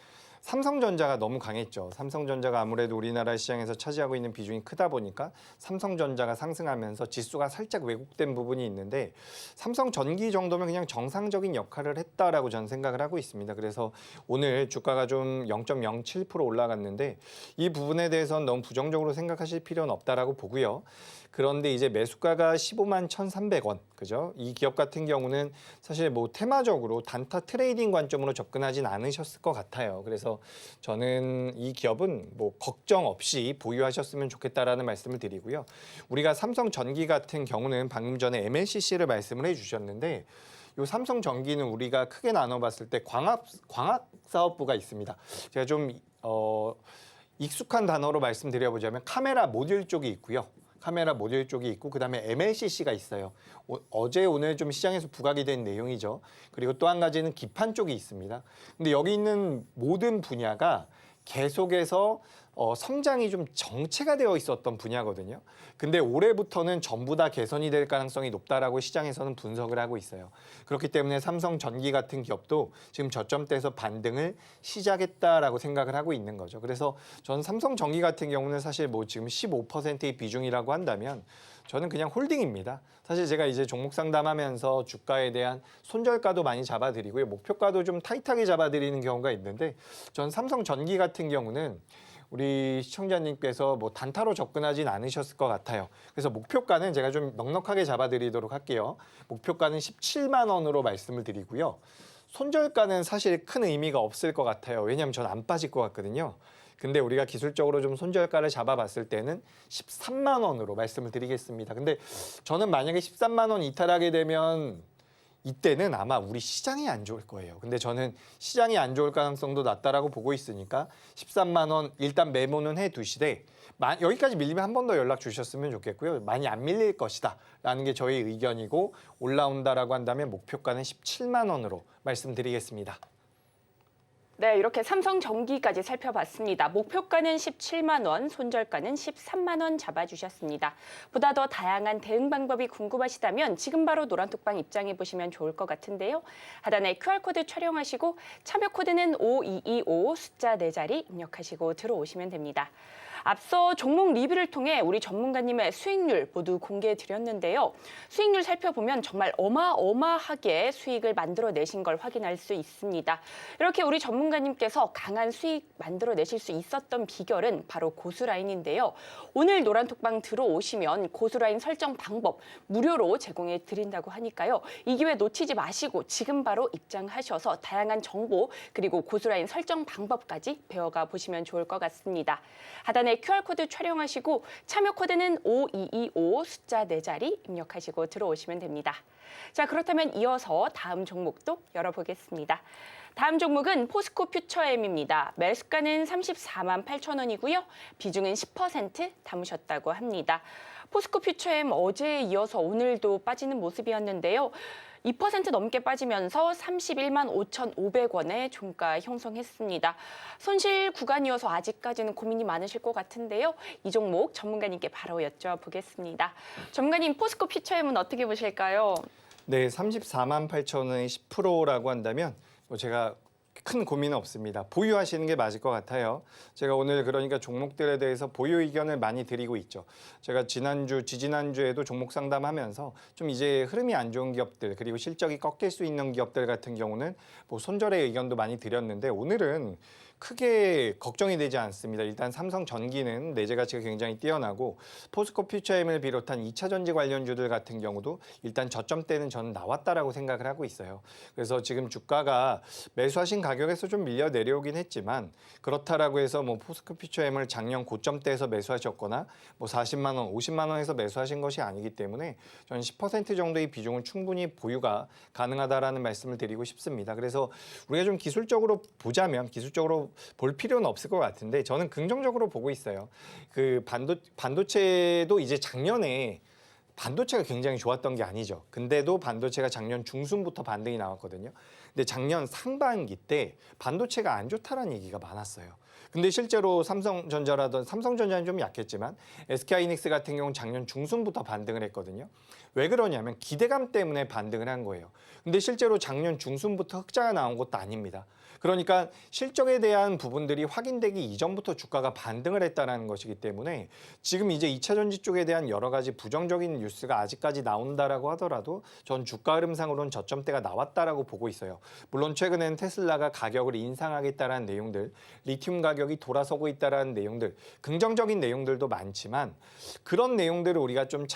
삼성전자가 너무 강했죠. 삼성전자가 아무래도 우리나라 시장에서 차지하고 있는 비중이 크다 보니까 삼성전자가 상승하면서 지수가 살짝 왜곡된 부분이 있는데 삼성전기 정도면 그냥 정상적인 역할을 했다라고 저는 생각을 하고 있습니다. 그래서 오늘 주가가 좀 0.07% 올라갔는데 이 부분에 대해서는 너무 부정적으로 생각하실 필요는 없다라고 보고요. 그런데 이제 매수가가 15만 1,300원, 그죠? 이 기업 같은 경우는 사실 뭐 테마적으로 단타 트레이딩 관점으로 접근하진 않으셨을 것 같아요. 그래서 그래서 저는 이 기업은 뭐 걱정 없이 보유하셨으면 좋겠다라는 말씀을 드리고요. 우리가 삼성전기 같은 경우는 방금 전에 MLCC를 말씀을 해주셨는데 이 삼성전기는 우리가 크게 나눠봤을 때 광학 사업부가 있습니다. 제가 좀 익숙한 단어로 말씀드려보자면 카메라 모듈 쪽이 있고요. 카메라 모듈 쪽이 있고 그다음에 MLCC가 있어요. 어제 오늘 좀 시장에서 부각이 된 내용이죠. 그리고 또 한 가지는 기판 쪽이 있습니다. 근데 여기 있는 모든 분야가 계속해서 성장이 좀 정체가 되어 있었던 분야거든요. 근데 올해부터는 전부 다 개선이 될 가능성이 높다라고 시장에서는 분석을 하고 있어요. 그렇기 때문에 삼성전기 같은 기업도 지금 저점대에서 반등을 시작했다라고 생각을 하고 있는 거죠. 그래서 저는 삼성전기 같은 경우는 사실 뭐 지금 15%의 비중이라고 한다면 저는 그냥 홀딩입니다. 사실 제가 이제 종목 상담하면서 주가에 대한 손절가도 많이 잡아드리고요. 목표가도 좀 타이트하게 잡아드리는 경우가 있는데 전 삼성전기 같은 경우는 우리 시청자님께서 뭐 단타로 접근하진 않으셨을 것 같아요. 그래서 목표가는 제가 좀 넉넉하게 잡아드리도록 할게요. 목표가는 17만 원으로 말씀을 드리고요. 손절가는 사실 큰 의미가 없을 것 같아요. 왜냐하면 전 안 빠질 것 같거든요. 근데 우리가 기술적으로 좀 손절가를 잡아봤을 때는 13만 원으로 말씀을 드리겠습니다. 근데 저는 만약에 13만 원 이탈하게 되면 이때는 아마 우리 시장이 안 좋을 거예요. 근데 저는 시장이 안 좋을 가능성도 낮다라고 보고 있으니까 13만 원 일단 메모는 해두시되 여기까지 밀리면 한 번 더 연락 주셨으면 좋겠고요. 많이 안 밀릴 것이다 라는 게 저희 의견이고 올라온다라고 한다면 목표가는 17만 원으로 말씀드리겠습니다. 네, 이렇게 삼성전기까지 살펴봤습니다. 목표가는 17만 원, 손절가는 13만 원 잡아주셨습니다. 보다 더 다양한 대응 방법이 궁금하시다면 지금 바로 노란톡방 입장해 보시면 좋을 것 같은데요. 하단에 QR코드 촬영하시고 참여 코드는 5225 숫자 4자리 입력하시고 들어오시면 됩니다. 앞서 종목 리뷰를 통해 우리 전문가님의 수익률 모두 공개해 드렸는데요. 수익률 살펴보면 정말 어마어마하게 수익을 만들어내신 걸 확인할 수 있습니다. 이렇게 우리 전문가님께서 강한 수익 만들어내실 수 있었던 비결은 바로 고수라인인데요. 오늘 노란톡방 들어오시면 고수라인 설정 방법 무료로 제공해 드린다고 하니까요. 이 기회 놓치지 마시고 지금 바로 입장하셔서 다양한 정보 그리고 고수라인 설정 방법까지 배워가 보시면 좋을 것 같습니다. 하단에 QR코드 촬영하시고 참여 코드는 5225 숫자 4자리 입력하시고 들어오시면 됩니다. 자, 그렇다면 이어서 다음 종목도 열어보겠습니다. 다음 종목은 포스코 퓨처엠입니다. 매수가는 34만 8천 원이고요. 비중은 10% 담으셨다고 합니다. 포스코 퓨처엠 어제에 이어서 오늘도 빠지는 모습이었는데요. 2% 넘게 빠지면서 31만 5,500원의 종가 형성했습니다. 손실 구간이어서 아직까지는 고민이 많으실 것 같은데요. 이 종목 전문가님께 바로 여쭤보겠습니다. 전문가님, 포스코 퓨처엠은 어떻게 보실까요? 네, 34만 8천 원의 10%라고 한다면 뭐 제가 큰 고민은 없습니다. 보유하시는 게 맞을 것 같아요. 제가 오늘 그러니까 종목들에 대해서 보유 의견을 많이 드리고 있죠. 제가 지지난주에도 종목 상담하면서 좀 이제 흐름이 안 좋은 기업들 그리고 실적이 꺾일 수 있는 기업들 같은 경우는 뭐 손절의 의견도 많이 드렸는데 오늘은 크게 걱정이 되지 않습니다. 일단 삼성전기는 내재 가치가 굉장히 뛰어나고 포스코 퓨처엠을 비롯한 2차 전지 관련주들 같은 경우도 일단 저점대는 저는 나왔다라고 생각을 하고 있어요. 그래서 지금 주가가 매수하신 가격에서 좀 밀려 내려오긴 했지만 그렇다라고 해서 뭐 포스코 퓨처엠을 작년 고점대에서 매수하셨거나 뭐 40만 원, 50만 원에서 매수하신 것이 아니기 때문에 저는 10% 정도의 비중은 충분히 보유가 가능하다라는 말씀을 드리고 싶습니다. 그래서 우리가 좀 기술적으로 보자면 기술적으로 볼 필요는 없을 것 같은데 저는 긍정적으로 보고 있어요. 그 반도체도 이제 작년에 반도체가 굉장히 좋았던 게 아니죠. 근데도 반도체가 작년 중순부터 반등이 나왔거든요. 근데 작년 상반기 때 반도체가 안 좋다라는 얘기가 많았어요. 근데 실제로 삼성전자는 좀 약했지만 SK하이닉스 같은 경우는 작년 중순부터 반등을 했거든요. 왜 그러냐면 기대감 때문에 반등을 한 거예요. 근데 실제로 작년 중순부터 흑자가 나온 것도 아닙니다. 그러니까 실적에 대한 부분들이 확인되기 이전부터 주가가 반등을 했다는 것이기 때문에 지금 이제 2차 전지 쪽에 대한 여러 가지 부정적인 뉴스가 아직까지 나온다라고 하더라도 전 주가 흐름상으로는 저점대가 나왔다라고 보고 있어요. 물론 최근에는 테슬라가 가격을 인상하겠다라는 내용들, 리튬 가격이 돌아서고 있다라는 내용들, 긍정적인 내용들도 많지만 그런 내용들을 우리가 좀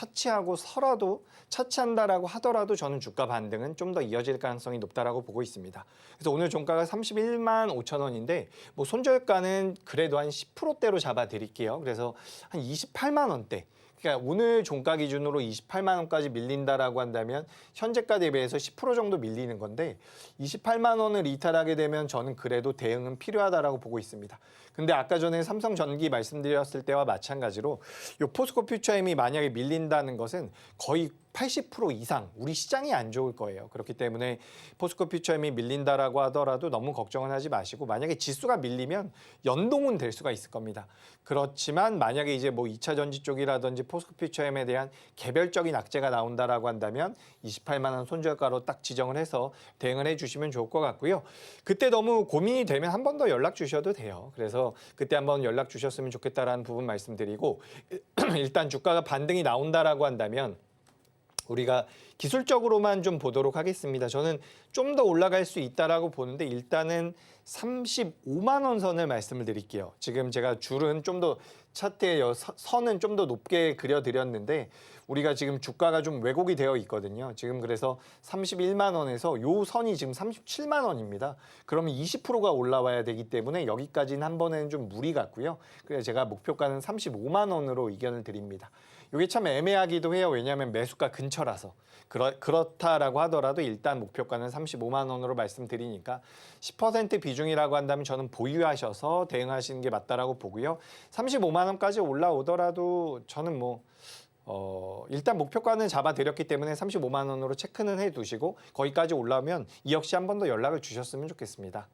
차치한다라고 하더라도 저는 주가 반등은 좀 더 이어질 가능성이 높다라고 보고 있습니다. 그래서 오늘 종가가 30 31만 5천 원인데 뭐 손절가는 그래도 한 10%대로 잡아드릴게요. 그래서 한 28만 원대. 그러니까 오늘 종가 기준으로 28만 원까지 밀린다라고 한다면 현재가 대비해서 10% 정도 밀리는 건데 28만 원을 이탈하게 되면 저는 그래도 대응은 필요하다라고 보고 있습니다. 근데 아까 전에 삼성전기 말씀드렸을 때와 마찬가지로 이 포스코 퓨처엠이 만약에 밀린다는 것은 거의 80% 이상 우리 시장이 안 좋을 거예요. 그렇기 때문에 포스코 퓨처엠이 밀린다라고 하더라도 너무 걱정은 하지 마시고 만약에 지수가 밀리면 연동은 될 수가 있을 겁니다. 그렇지만 만약에 이제 뭐 2차 전지 쪽이라든지 포스코 퓨처엠에 대한 개별적인 악재가 나온다라고 한다면 28만 원 손절가로 딱 지정을 해서 대응을 해주시면 좋을 것 같고요. 그때 너무 고민이 되면 한 번 더 연락 주셔도 돼요. 그래서 그때 한번 연락 주셨으면 좋겠다라는 부분 말씀드리고 일단 주가가 반등이 나온다라고 한다면 우리가 기술적으로만 좀 보도록 하겠습니다. 저는 좀 더 올라갈 수 있다라고 보는데 일단은 35만 원 선을 말씀을 드릴게요. 지금 제가 줄은 좀 더 차트에 선은 좀 더 높게 그려드렸는데 우리가 지금 주가가 좀 왜곡이 되어 있거든요. 지금 그래서 31만 원에서 요 선이 지금 37만 원입니다. 그러면 20%가 올라와야 되기 때문에 여기까지는 한 번에는 좀 무리 같고요. 그래서 제가 목표가는 35만 원으로 의견을 드립니다. 이게 참 애매하기도 해요. 왜냐하면 매수가 근처라서. 그렇다라고 하더라도 일단 목표가는 35만 원으로 말씀드리니까 10% 비중이라고 한다면 저는 보유하셔서 대응하시는 게 맞다라고 보고요. 35만 원까지 올라오더라도 저는 일단 목표가는 잡아드렸기 때문에 35만 원으로 체크는 해두시고 거기까지 올라오면 이 역시 한 번 더 연락을 주셨으면 좋겠습니다.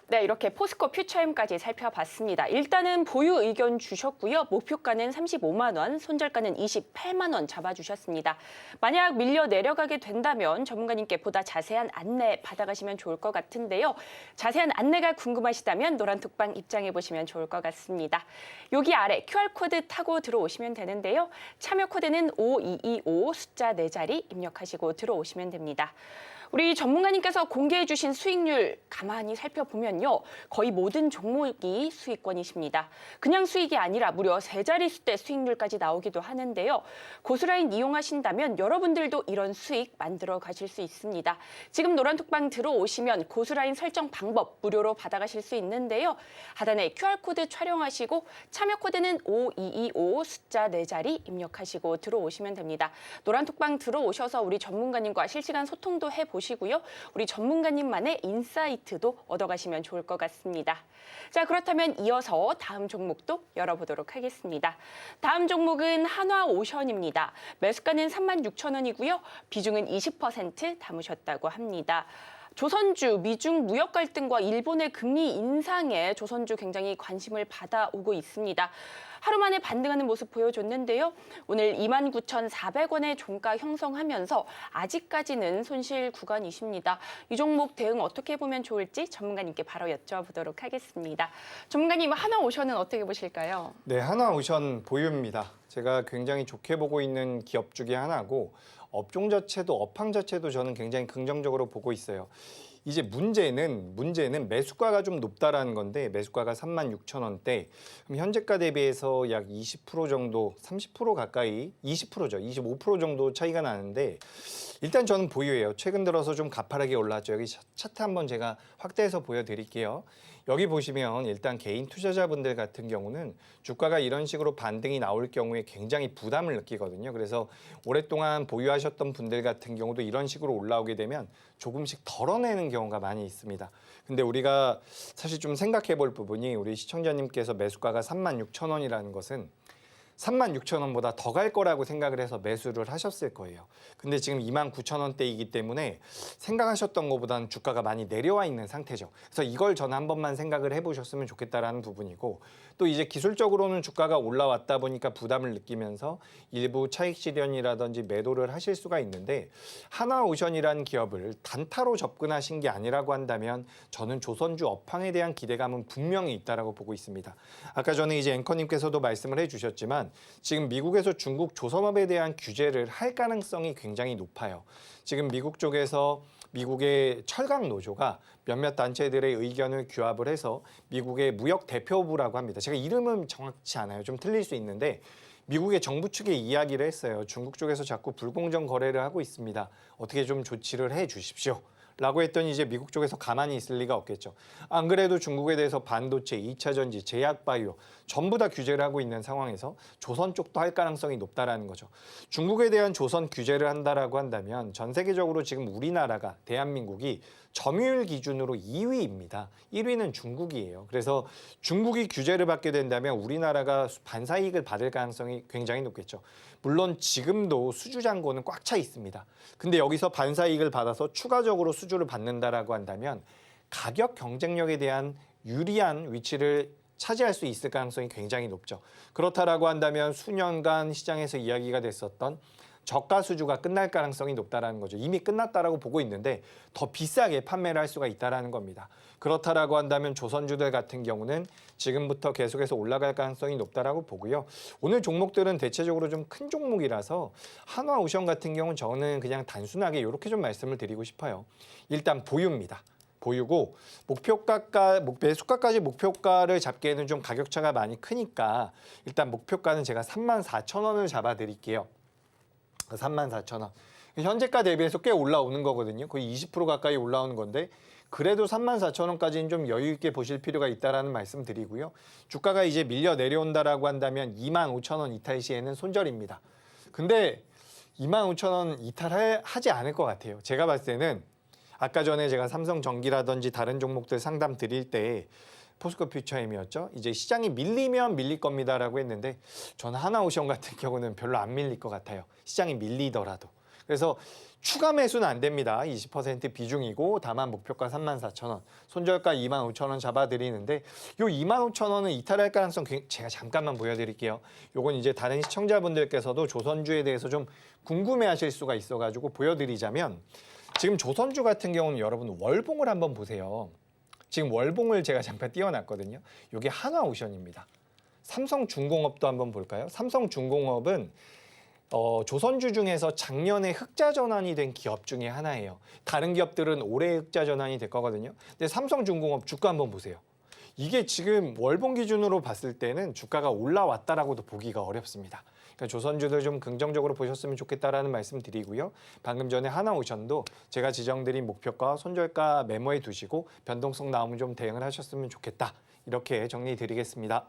네, 이렇게 포스코 퓨처엠까지 살펴봤습니다. 일단은 보유 의견 주셨고요. 목표가는 35만 원, 손절가는 28만 원 잡아주셨습니다. 만약 밀려 내려가게 된다면 전문가님께 보다 자세한 안내 받아가시면 좋을 것 같은데요. 자세한 안내가 궁금하시다면 노란톡방 입장해 보시면 좋을 것 같습니다. 여기 아래 QR코드 타고 들어오시면 되는데요. 참여 코드는 5225 숫자 4자리 입력하시고 들어오시면 됩니다. 우리 전문가님께서 공개해 주신 수익률 가만히 살펴보면요. 거의 모든 종목이 수익권이십니다. 그냥 수익이 아니라 무려 3자릿수대 수익률까지 나오기도 하는데요. 고스라인 이용하신다면 여러분들도 이런 수익 만들어 가실 수 있습니다. 지금 노란톡방 들어오시면 고스라인 설정 방법 무료로 받아가실 수 있는데요. 하단에 QR코드 촬영하시고 참여 코드는 5225 숫자 4자리 입력하시고 들어오시면 됩니다. 노란톡방 들어오셔서 우리 전문가님과 실시간 소통도 해보시고요. 우리 전문가님만의 인사이트도 얻어가시면 좋을 것 같습니다. 자, 그렇다면 이어서 다음 종목도 열어보도록 하겠습니다. 다음 종목은 한화오션입니다. 매수가는 36,000원이고요. 비중은 20% 담으셨다고 합니다. 조선주, 미중 무역 갈등과 일본의 금리 인상에 조선주 굉장히 관심을 받아오고 있습니다. 하루 만에 반등하는 모습 보여줬는데요. 오늘 29,400원의 종가 형성하면서 아직까지는 손실 구간이십니다. 이 종목 대응 어떻게 보면 좋을지 전문가님께 바로 여쭤보도록 하겠습니다. 전문가님, 한화오션은 어떻게 보실까요? 네, 한화오션 보유입니다. 제가 굉장히 좋게 보고 있는 기업 중에 하나고 업종 자체도 업황 자체도 저는 굉장히 긍정적으로 보고 있어요. 이제 문제는 매수가가 좀 높다라는 건데 매수가가 36,000원대. 그럼 현재가 대비해서 약 20% 정도, 30% 가까이 20%죠. 25% 정도 차이가 나는데 일단 저는 보유해요. 최근 들어서 좀 가파르게 올랐죠. 여기 차트 한번 제가 확대해서 보여드릴게요. 여기 보시면 일단 개인 투자자분들 같은 경우는 주가가 이런 식으로 반등이 나올 경우에 굉장히 부담을 느끼거든요. 그래서 오랫동안 보유하셨던 분들 같은 경우도 이런 식으로 올라오게 되면 조금씩 덜어내는 경우가 많이 있습니다. 근데 우리가 사실 좀 생각해 볼 부분이 우리 시청자님께서 매수가가 36,000원이라는 것은 36,000원보다 더 갈 거라고 생각을 해서 매수를 하셨을 거예요. 근데 지금 29,000원대이기 때문에 생각하셨던 것보다는 주가가 많이 내려와 있는 상태죠. 그래서 이걸 저는 한 번만 생각을 해보셨으면 좋겠다라는 부분이고 또 이제 기술적으로는 주가가 올라왔다 보니까 부담을 느끼면서 일부 차익 실현이라든지 매도를 하실 수가 있는데 한화오션이라는 기업을 단타로 접근하신 게 아니라고 한다면 저는 조선주 업황에 대한 기대감은 분명히 있다라고 보고 있습니다. 아까 전에 이제 앵커님께서도 말씀을 해주셨지만 지금 미국에서 중국 조선업에 대한 규제를 할 가능성이 굉장히 높아요. 지금 미국 쪽에서 미국의 철강 노조가 몇몇 단체들의 의견을 규합을 해서 미국의 무역 대표부라고 합니다. 제가 이름은 정확치 않아요. 좀 틀릴 수 있는데 미국의 정부 측에 이야기를 했어요. 중국 쪽에서 자꾸 불공정 거래를 하고 있습니다. 어떻게 좀 조치를 해 주십시오. 라고 했더니 이제 미국 쪽에서 가만히 있을 리가 없겠죠. 안 그래도 중국에 대해서 반도체, 2차 전지, 제약 바이오 전부 다 규제를 하고 있는 상황에서 조선 쪽도 할 가능성이 높다라는 거죠. 중국에 대한 조선 규제를 한다라고 한다면 전 세계적으로 지금 우리나라가 대한민국이 점유율 기준으로 2위입니다. 1위는 중국이에요. 그래서 중국이 규제를 받게 된다면 우리나라가 반사이익을 받을 가능성이 굉장히 높겠죠. 물론 지금도 수주 잔고는 꽉 차 있습니다. 근데 여기서 반사이익을 받아서 추가적으로 수주를 받는다라고 한다면 가격 경쟁력에 대한 유리한 위치를 차지할 수 있을 가능성이 굉장히 높죠. 그렇다라고 한다면 수년간 시장에서 이야기가 됐었던 저가 수주가 끝날 가능성이 높다라는 거죠. 이미 끝났다라고 보고 있는데 더 비싸게 판매를 할 수가 있다라는 겁니다. 그렇다라고 한다면 조선주들 같은 경우는 지금부터 계속해서 올라갈 가능성이 높다라고 보고요. 오늘 종목들은 대체적으로 좀 큰 종목이라서 한화오션 같은 경우는 저는 그냥 단순하게 이렇게 좀 말씀을 드리고 싶어요. 일단 보유입니다. 보유고 매수가까지 목표가를 잡기에는 좀 가격차가 많이 크니까 일단 목표가는 제가 34,000원을 잡아드릴게요. 34,000원. 현재가 대비해서 꽤 올라오는 거거든요. 거의 20% 가까이 올라오는 건데 그래도 34,000원까지는 좀 여유 있게 보실 필요가 있다라는 말씀 드리고요. 주가가 이제 밀려 내려온다라고 한다면 25,000원 이탈 시에는 손절입니다. 근데 25,000원 이탈하지 않을 것 같아요. 제가 봤을 때는 아까 전에 제가 삼성전기라든지 다른 종목들 상담 드릴 때 포스코 퓨처엠이었죠. 이제 시장이 밀리면 밀릴 겁니다라고 했는데 저는 하나오션 같은 경우는 별로 안 밀릴 것 같아요. 시장이 밀리더라도. 그래서 추가 매수는 안 됩니다. 20% 비중이고 다만 목표가 34,000원, 손절가 25,000원 잡아드리는데 요 25,000원은 이탈할 가능성 제가 잠깐만 보여드릴게요. 요건 이제 다른 시청자분들께서도 조선주에 대해서 좀 궁금해하실 수가 있어가지고 보여드리자면 지금 조선주 같은 경우는 여러분 월봉을 한번 보세요. 지금 월봉을 제가 잠깐 띄워놨거든요. 이게 한화오션입니다. 삼성중공업도 한번 볼까요? 삼성중공업은 조선주 중에서 작년에 흑자 전환이 된 기업 중에 하나예요. 다른 기업들은 올해 흑자 전환이 될 거거든요. 근데 삼성중공업 주가 한번 보세요. 이게 지금 월봉 기준으로 봤을 때는 주가가 올라왔다라고도 보기가 어렵습니다. 그러니까 조선주들 좀 긍정적으로 보셨으면 좋겠다라는 말씀 드리고요. 방금 전에 하나오션도 제가 지정드린 목표가 손절가 메모해 두시고 변동성 나오면 좀 대응을 하셨으면 좋겠다. 이렇게 정리 드리겠습니다.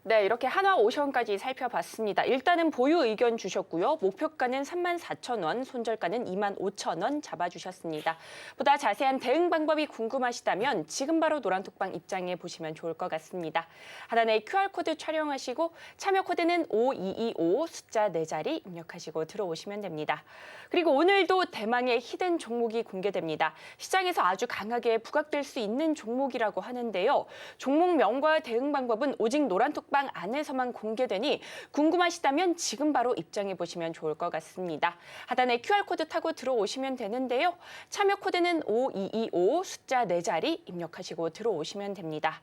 네, 이렇게 한화오션까지 살펴봤습니다. 일단은 보유 의견 주셨고요. 목표가는 34,000원, 손절가는 25,000원 잡아주셨습니다. 보다 자세한 대응 방법이 궁금하시다면 지금 바로 노란톡방 입장해 보시면 좋을 것 같습니다. 하단에 QR코드 촬영하시고 참여 코드는 5225 숫자 4자리 입력하시고 들어오시면 됩니다. 그리고 오늘도 대망의 히든 종목이 공개됩니다. 시장에서 아주 강하게 부각될 수 있는 종목이라고 하는데요. 종목명과 대응 방법은 오직 노란톡방 안에서만 공개되니 궁금하시다면 지금 바로 입장해 보시면 좋을 것 같습니다. 하단에 QR코드 타고 들어오시면 되는데요. 참여 코드는 5225 숫자 4자리 입력하시고 들어오시면 됩니다.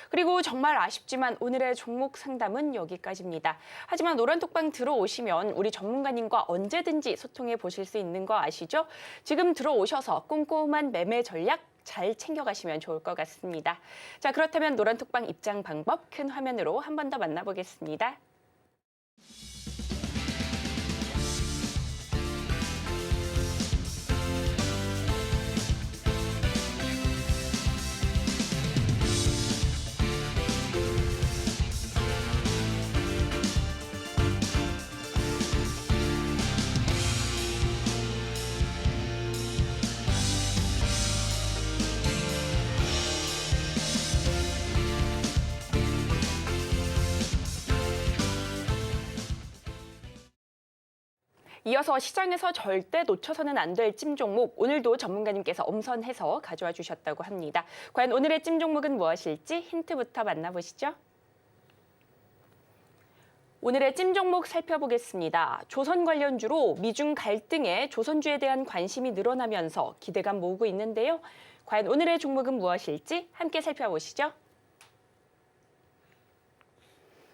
그리고 정말 아쉽지만 오늘의 종목 상담은 여기까지입니다. 하지만 노란톡방 들어오시면 우리 전문가님과 언제든지 소통해 보실 수 있는 거 아시죠? 지금 들어오셔서 꼼꼼한 매매 전략 잘 챙겨가시면 좋을 것 같습니다. 자, 그렇다면 노란톡방 입장 방법 큰 화면으로 한 번 더 만나보겠습니다. 이어서 시장에서 절대 놓쳐서는 안 될 찜 종목, 오늘도 전문가님께서 엄선해서 가져와 주셨다고 합니다. 과연 오늘의 찜 종목은 무엇일지 힌트부터 만나보시죠. 오늘의 찜 종목 살펴보겠습니다. 조선 관련주로 미중 갈등에 조선주에 대한 관심이 늘어나면서 기대감 모으고 있는데요. 과연 오늘의 종목은 무엇일지 함께 살펴보시죠.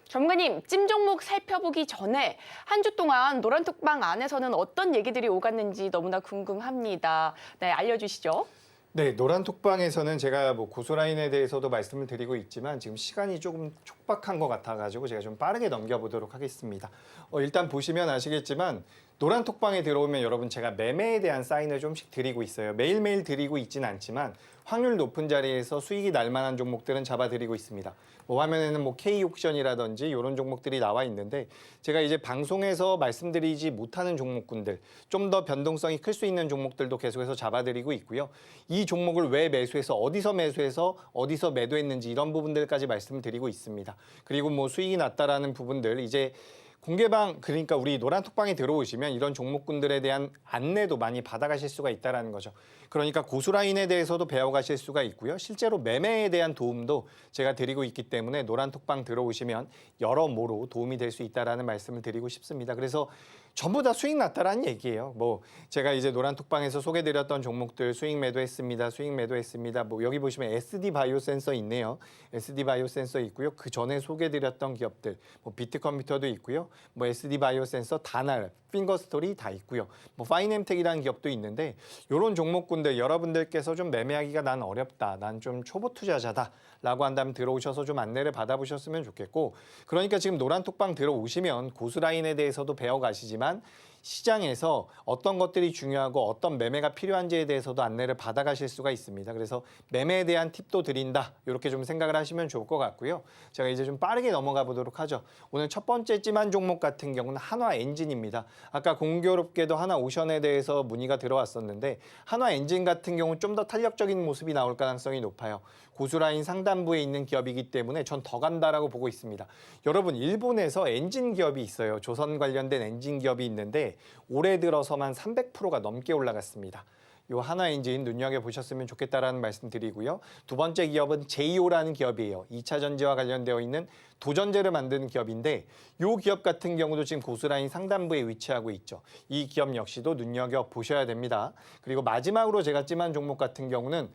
전문가님, 찜 종목 살펴보기 전에 한 주 동안 노란톡방 안에서는 어떤 얘기들이 오갔는지 너무나 궁금합니다. 네, 알려주시죠. 네, 노란톡방에서는 제가 뭐 고수라인에 대해서도 말씀을 드리고 있지만 지금 시간이 조금 촉박한 것 같아가지고 제가 좀 빠르게 넘겨보도록 하겠습니다. 일단 보시면 아시겠지만 노란톡방에 들어오면 여러분 제가 매매에 대한 사인을 좀씩 드리고 있어요. 매일매일 드리고 있진 않지만 확률 높은 자리에서 수익이 날 만한 종목들은 잡아드리고 있습니다. 뭐 화면에는 뭐 K옥션이라든지 이런 종목들이 나와 있는데 제가 이제 방송에서 말씀드리지 못하는 종목군들 좀 더 변동성이 클 수 있는 종목들도 계속해서 잡아드리고 있고요. 이 종목을 왜 매수해서 어디서 매도했는지 이런 부분들까지 말씀을 드리고 있습니다. 그리고 뭐 수익이 났다라는 부분들 이제 공개방 그러니까 우리 노란톡방에 들어오시면 이런 종목군들에 대한 안내도 많이 받아가실 수가 있다는 거죠. 그러니까 고수라인에 대해서도 배워가실 수가 있고요. 실제로 매매에 대한 도움도 제가 드리고 있기 때문에 노란톡방 들어오시면 여러모로 도움이 될 수 있다는 말씀을 드리고 싶습니다. 그래서 전부 다 수익 났다라는 얘기예요. 뭐 제가 이제 노란톡방에서 소개드렸던 종목들 수익 매도했습니다. 뭐 여기 보시면 SD 바이오 센서 있네요. SD 바이오 센서 있고요. 그 전에 소개드렸던 기업들 뭐 비트컴퓨터도 있고요. 뭐 SD 바이오 센서, 다날, 핑거스토리 다 있고요. 뭐 파이넴텍이라는 기업도 있는데 이런 종목군들 여러분들께서 좀 매매하기가 난 어렵다. 난 좀 초보 투자자다라고 한다면 들어오셔서 좀 안내를 받아보셨으면 좋겠고 그러니까 지금 노란톡방 들어오시면 고수라인에 대해서도 배워가시지만 시장에서 어떤 것들이 중요하고 어떤 매매가 필요한지에 대해서도 안내를 받아가실 수가 있습니다. 그래서 매매에 대한 팁도 드린다. 이렇게 좀 생각을 하시면 좋을 것 같고요. 제가 이제 좀 빠르게 넘어가 보도록 하죠. 오늘 첫 번째 찜한 종목 같은 경우는 한화엔진입니다. 아까 공교롭게도 한화오션에 대해서 문의가 들어왔었는데 한화엔진 같은 경우는 좀 더 탄력적인 모습이 나올 가능성이 높아요. 고수라인 상단부에 있는 기업이기 때문에 전 더 간다라고 보고 있습니다. 여러분 일본에서 엔진 기업이 있어요. 조선 관련된 엔진 기업이 있는데 올해 들어서만 300%가 넘게 올라갔습니다. 요 한화엔진 눈여겨보셨으면 좋겠다라는 말씀 드리고요. 두 번째 기업은 제이오라는 기업이에요. 2차 전지와 관련되어 있는 도전제를 만드는 기업인데 이 기업 같은 경우도 지금 고수라인 상단부에 위치하고 있죠. 이 기업 역시도 눈여겨보셔야 됩니다. 그리고 마지막으로 제가 찜한 종목 같은 경우는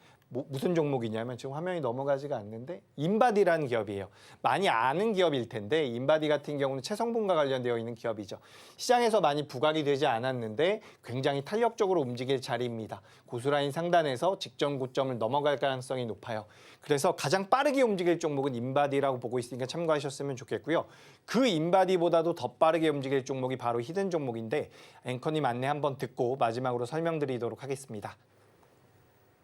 무슨 종목이냐면 지금 화면이 넘어가지가 않는데 인바디라는 기업이에요. 많이 아는 기업일 텐데 인바디 같은 경우는 체성분과 관련되어 있는 기업이죠. 시장에서 많이 부각이 되지 않았는데 굉장히 탄력적으로 움직일 자리입니다. 고수라인 상단에서 직전 고점을 넘어갈 가능성이 높아요. 그래서 가장 빠르게 움직일 종목은 인바디라고 보고 있으니까 참고하셨으면 좋겠고요. 그 인바디보다도 더 빠르게 움직일 종목이 바로 히든 종목인데 앵커님 안내 한번 듣고 마지막으로 설명드리도록 하겠습니다.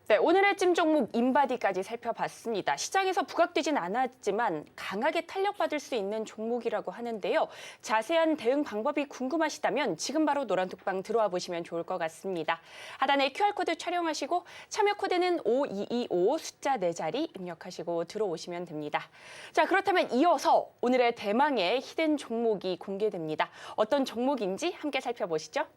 네, 오늘의 찜 종목 인바디까지 살펴봤습니다. 시장에서 부각되진 않았지만 강하게 탄력받을 수 있는 종목이라고 하는데요. 자세한 대응 방법이 궁금하시다면 지금 바로 노란톡방 들어와 보시면 좋을 것 같습니다. 하단에 QR코드 촬영하시고 참여 코드는 5225 숫자 4자리 입력하시고 들어오시면 됩니다. 자, 그렇다면 이어서 오늘의 대망의 히든 종목이 공개됩니다. 어떤 종목인지 함께 살펴보시죠.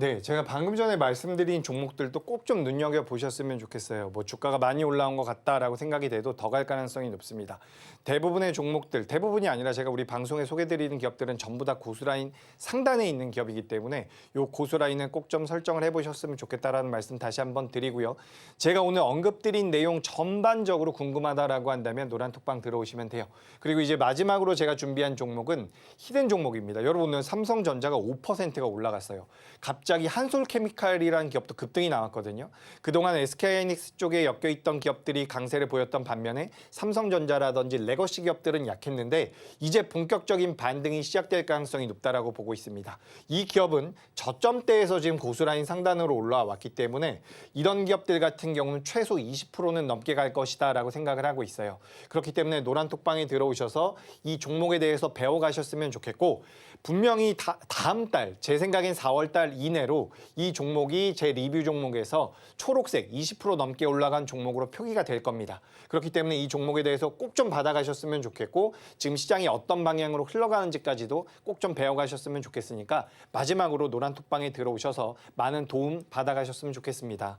네, 제가 방금 전에 말씀드린 종목들도 꼭 좀 눈여겨보셨으면 좋겠어요. 뭐 주가가 많이 올라온 것 같다라고 생각이 돼도 더 갈 가능성이 높습니다. 대부분의 종목들, 대부분이 아니라 제가 우리 방송에 소개드리는 기업들은 전부 다 고수라인 상단에 있는 기업이기 때문에 이 고수라인은 꼭 좀 설정을 해보셨으면 좋겠다라는 말씀 다시 한번 드리고요. 제가 오늘 언급드린 내용 전반적으로 궁금하다라고 한다면 노란톡방 들어오시면 돼요. 그리고 이제 마지막으로 제가 준비한 종목은 히든 종목입니다. 여러분 오늘 삼성전자가 5%가 올라갔어요. 갑자기 한솔케미칼이라는 기업도 급등이 나왔거든요. 그동안 SK하이닉스 쪽에 엮여있던 기업들이 강세를 보였던 반면에 삼성전자라든지 레거시 기업들은 약했는데 이제 본격적인 반등이 시작될 가능성이 높다라고 보고 있습니다. 이 기업은 저점대에서 지금 고수라인 상단으로 올라왔기 때문에 이런 기업들 같은 경우는 최소 20%는 넘게 갈 것이다라고 생각을 하고 있어요. 그렇기 때문에 노란톡방에 들어오셔서 이 종목에 대해서 배워가셨으면 좋겠고 분명히 다음 달, 제 생각엔 4월 달 이내로 이 종목이 제 리뷰 종목에서 초록색 20% 넘게 올라간 종목으로 표기가 될 겁니다. 그렇기 때문에 이 종목에 대해서 꼭 좀 받아가셨으면 좋겠고 지금 시장이 어떤 방향으로 흘러가는지까지도 꼭 좀 배워가셨으면 좋겠으니까 마지막으로 노란톡방에 들어오셔서 많은 도움 받아가셨으면 좋겠습니다.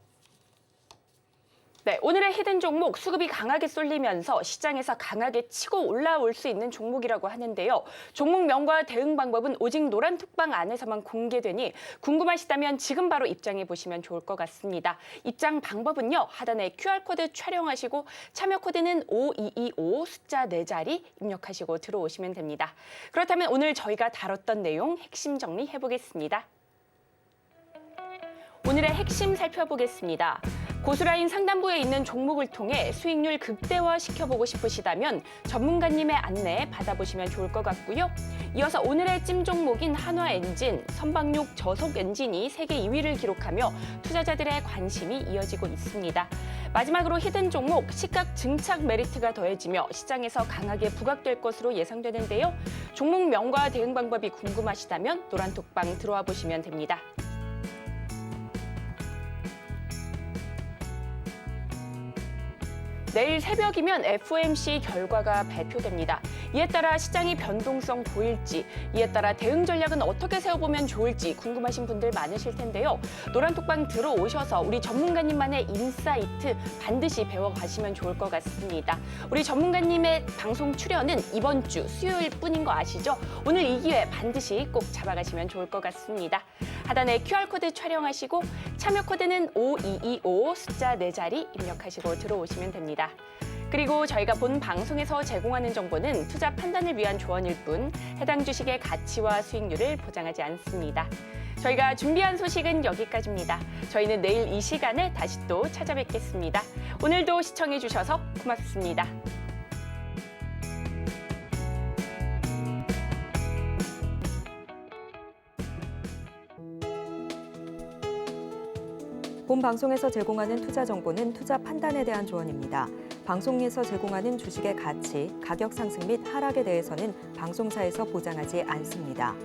네, 오늘의 히든 종목 수급이 강하게 쏠리면서 시장에서 강하게 치고 올라올 수 있는 종목이라고 하는데요. 종목명과 대응 방법은 오직 노란톡방 안에서만 공개되니 궁금하시다면 지금 바로 입장해 보시면 좋을 것 같습니다. 입장 방법은요. 하단에 QR코드 촬영하시고 참여 코드는 5225 숫자 4자리 입력하시고 들어오시면 됩니다. 그렇다면 오늘 저희가 다뤘던 내용 핵심 정리해 보겠습니다. 오늘의 핵심 살펴보겠습니다. 고수라인 상단부에 있는 종목을 통해 수익률 극대화시켜보고 싶으시다면 전문가님의 안내 받아보시면 좋을 것 같고요. 이어서 오늘의 찜 종목인 한화엔진, 선박용 저속 엔진이 세계 2위를 기록하며 투자자들의 관심이 이어지고 있습니다. 마지막으로 히든 종목, 시각 증착 메리트가 더해지며 시장에서 강하게 부각될 것으로 예상되는데요. 종목명과 대응 방법이 궁금하시다면 노란톡방 들어와 보시면 됩니다. 내일 새벽이면 FOMC 결과가 발표됩니다. 이에 따라 시장이 변동성 보일지, 이에 따라 대응 전략은 어떻게 세워보면 좋을지 궁금하신 분들 많으실 텐데요. 노란톡방 들어오셔서 우리 전문가님만의 인사이트 반드시 배워가시면 좋을 것 같습니다. 우리 전문가님의 방송 출연은 이번 주 수요일 뿐인 거 아시죠? 오늘 이 기회 반드시 꼭 잡아가시면 좋을 것 같습니다. 하단에 QR코드 촬영하시고 참여 코드는 5225 숫자 4자리 입력하시고 들어오시면 됩니다. 그리고 저희가 본 방송에서 제공하는 정보는 투자 판단을 위한 조언일 뿐 해당 주식의 가치와 수익률을 보장하지 않습니다. 저희가 준비한 소식은 여기까지입니다. 저희는 내일 이 시간에 다시 또 찾아뵙겠습니다. 오늘도 시청해 주셔서 고맙습니다. 본 방송에서 제공하는 투자 정보는 투자 판단에 대한 조언입니다. 방송에서 제공하는 주식의 가치, 가격 상승 및 하락에 대해서는 방송사에서 보장하지 않습니다.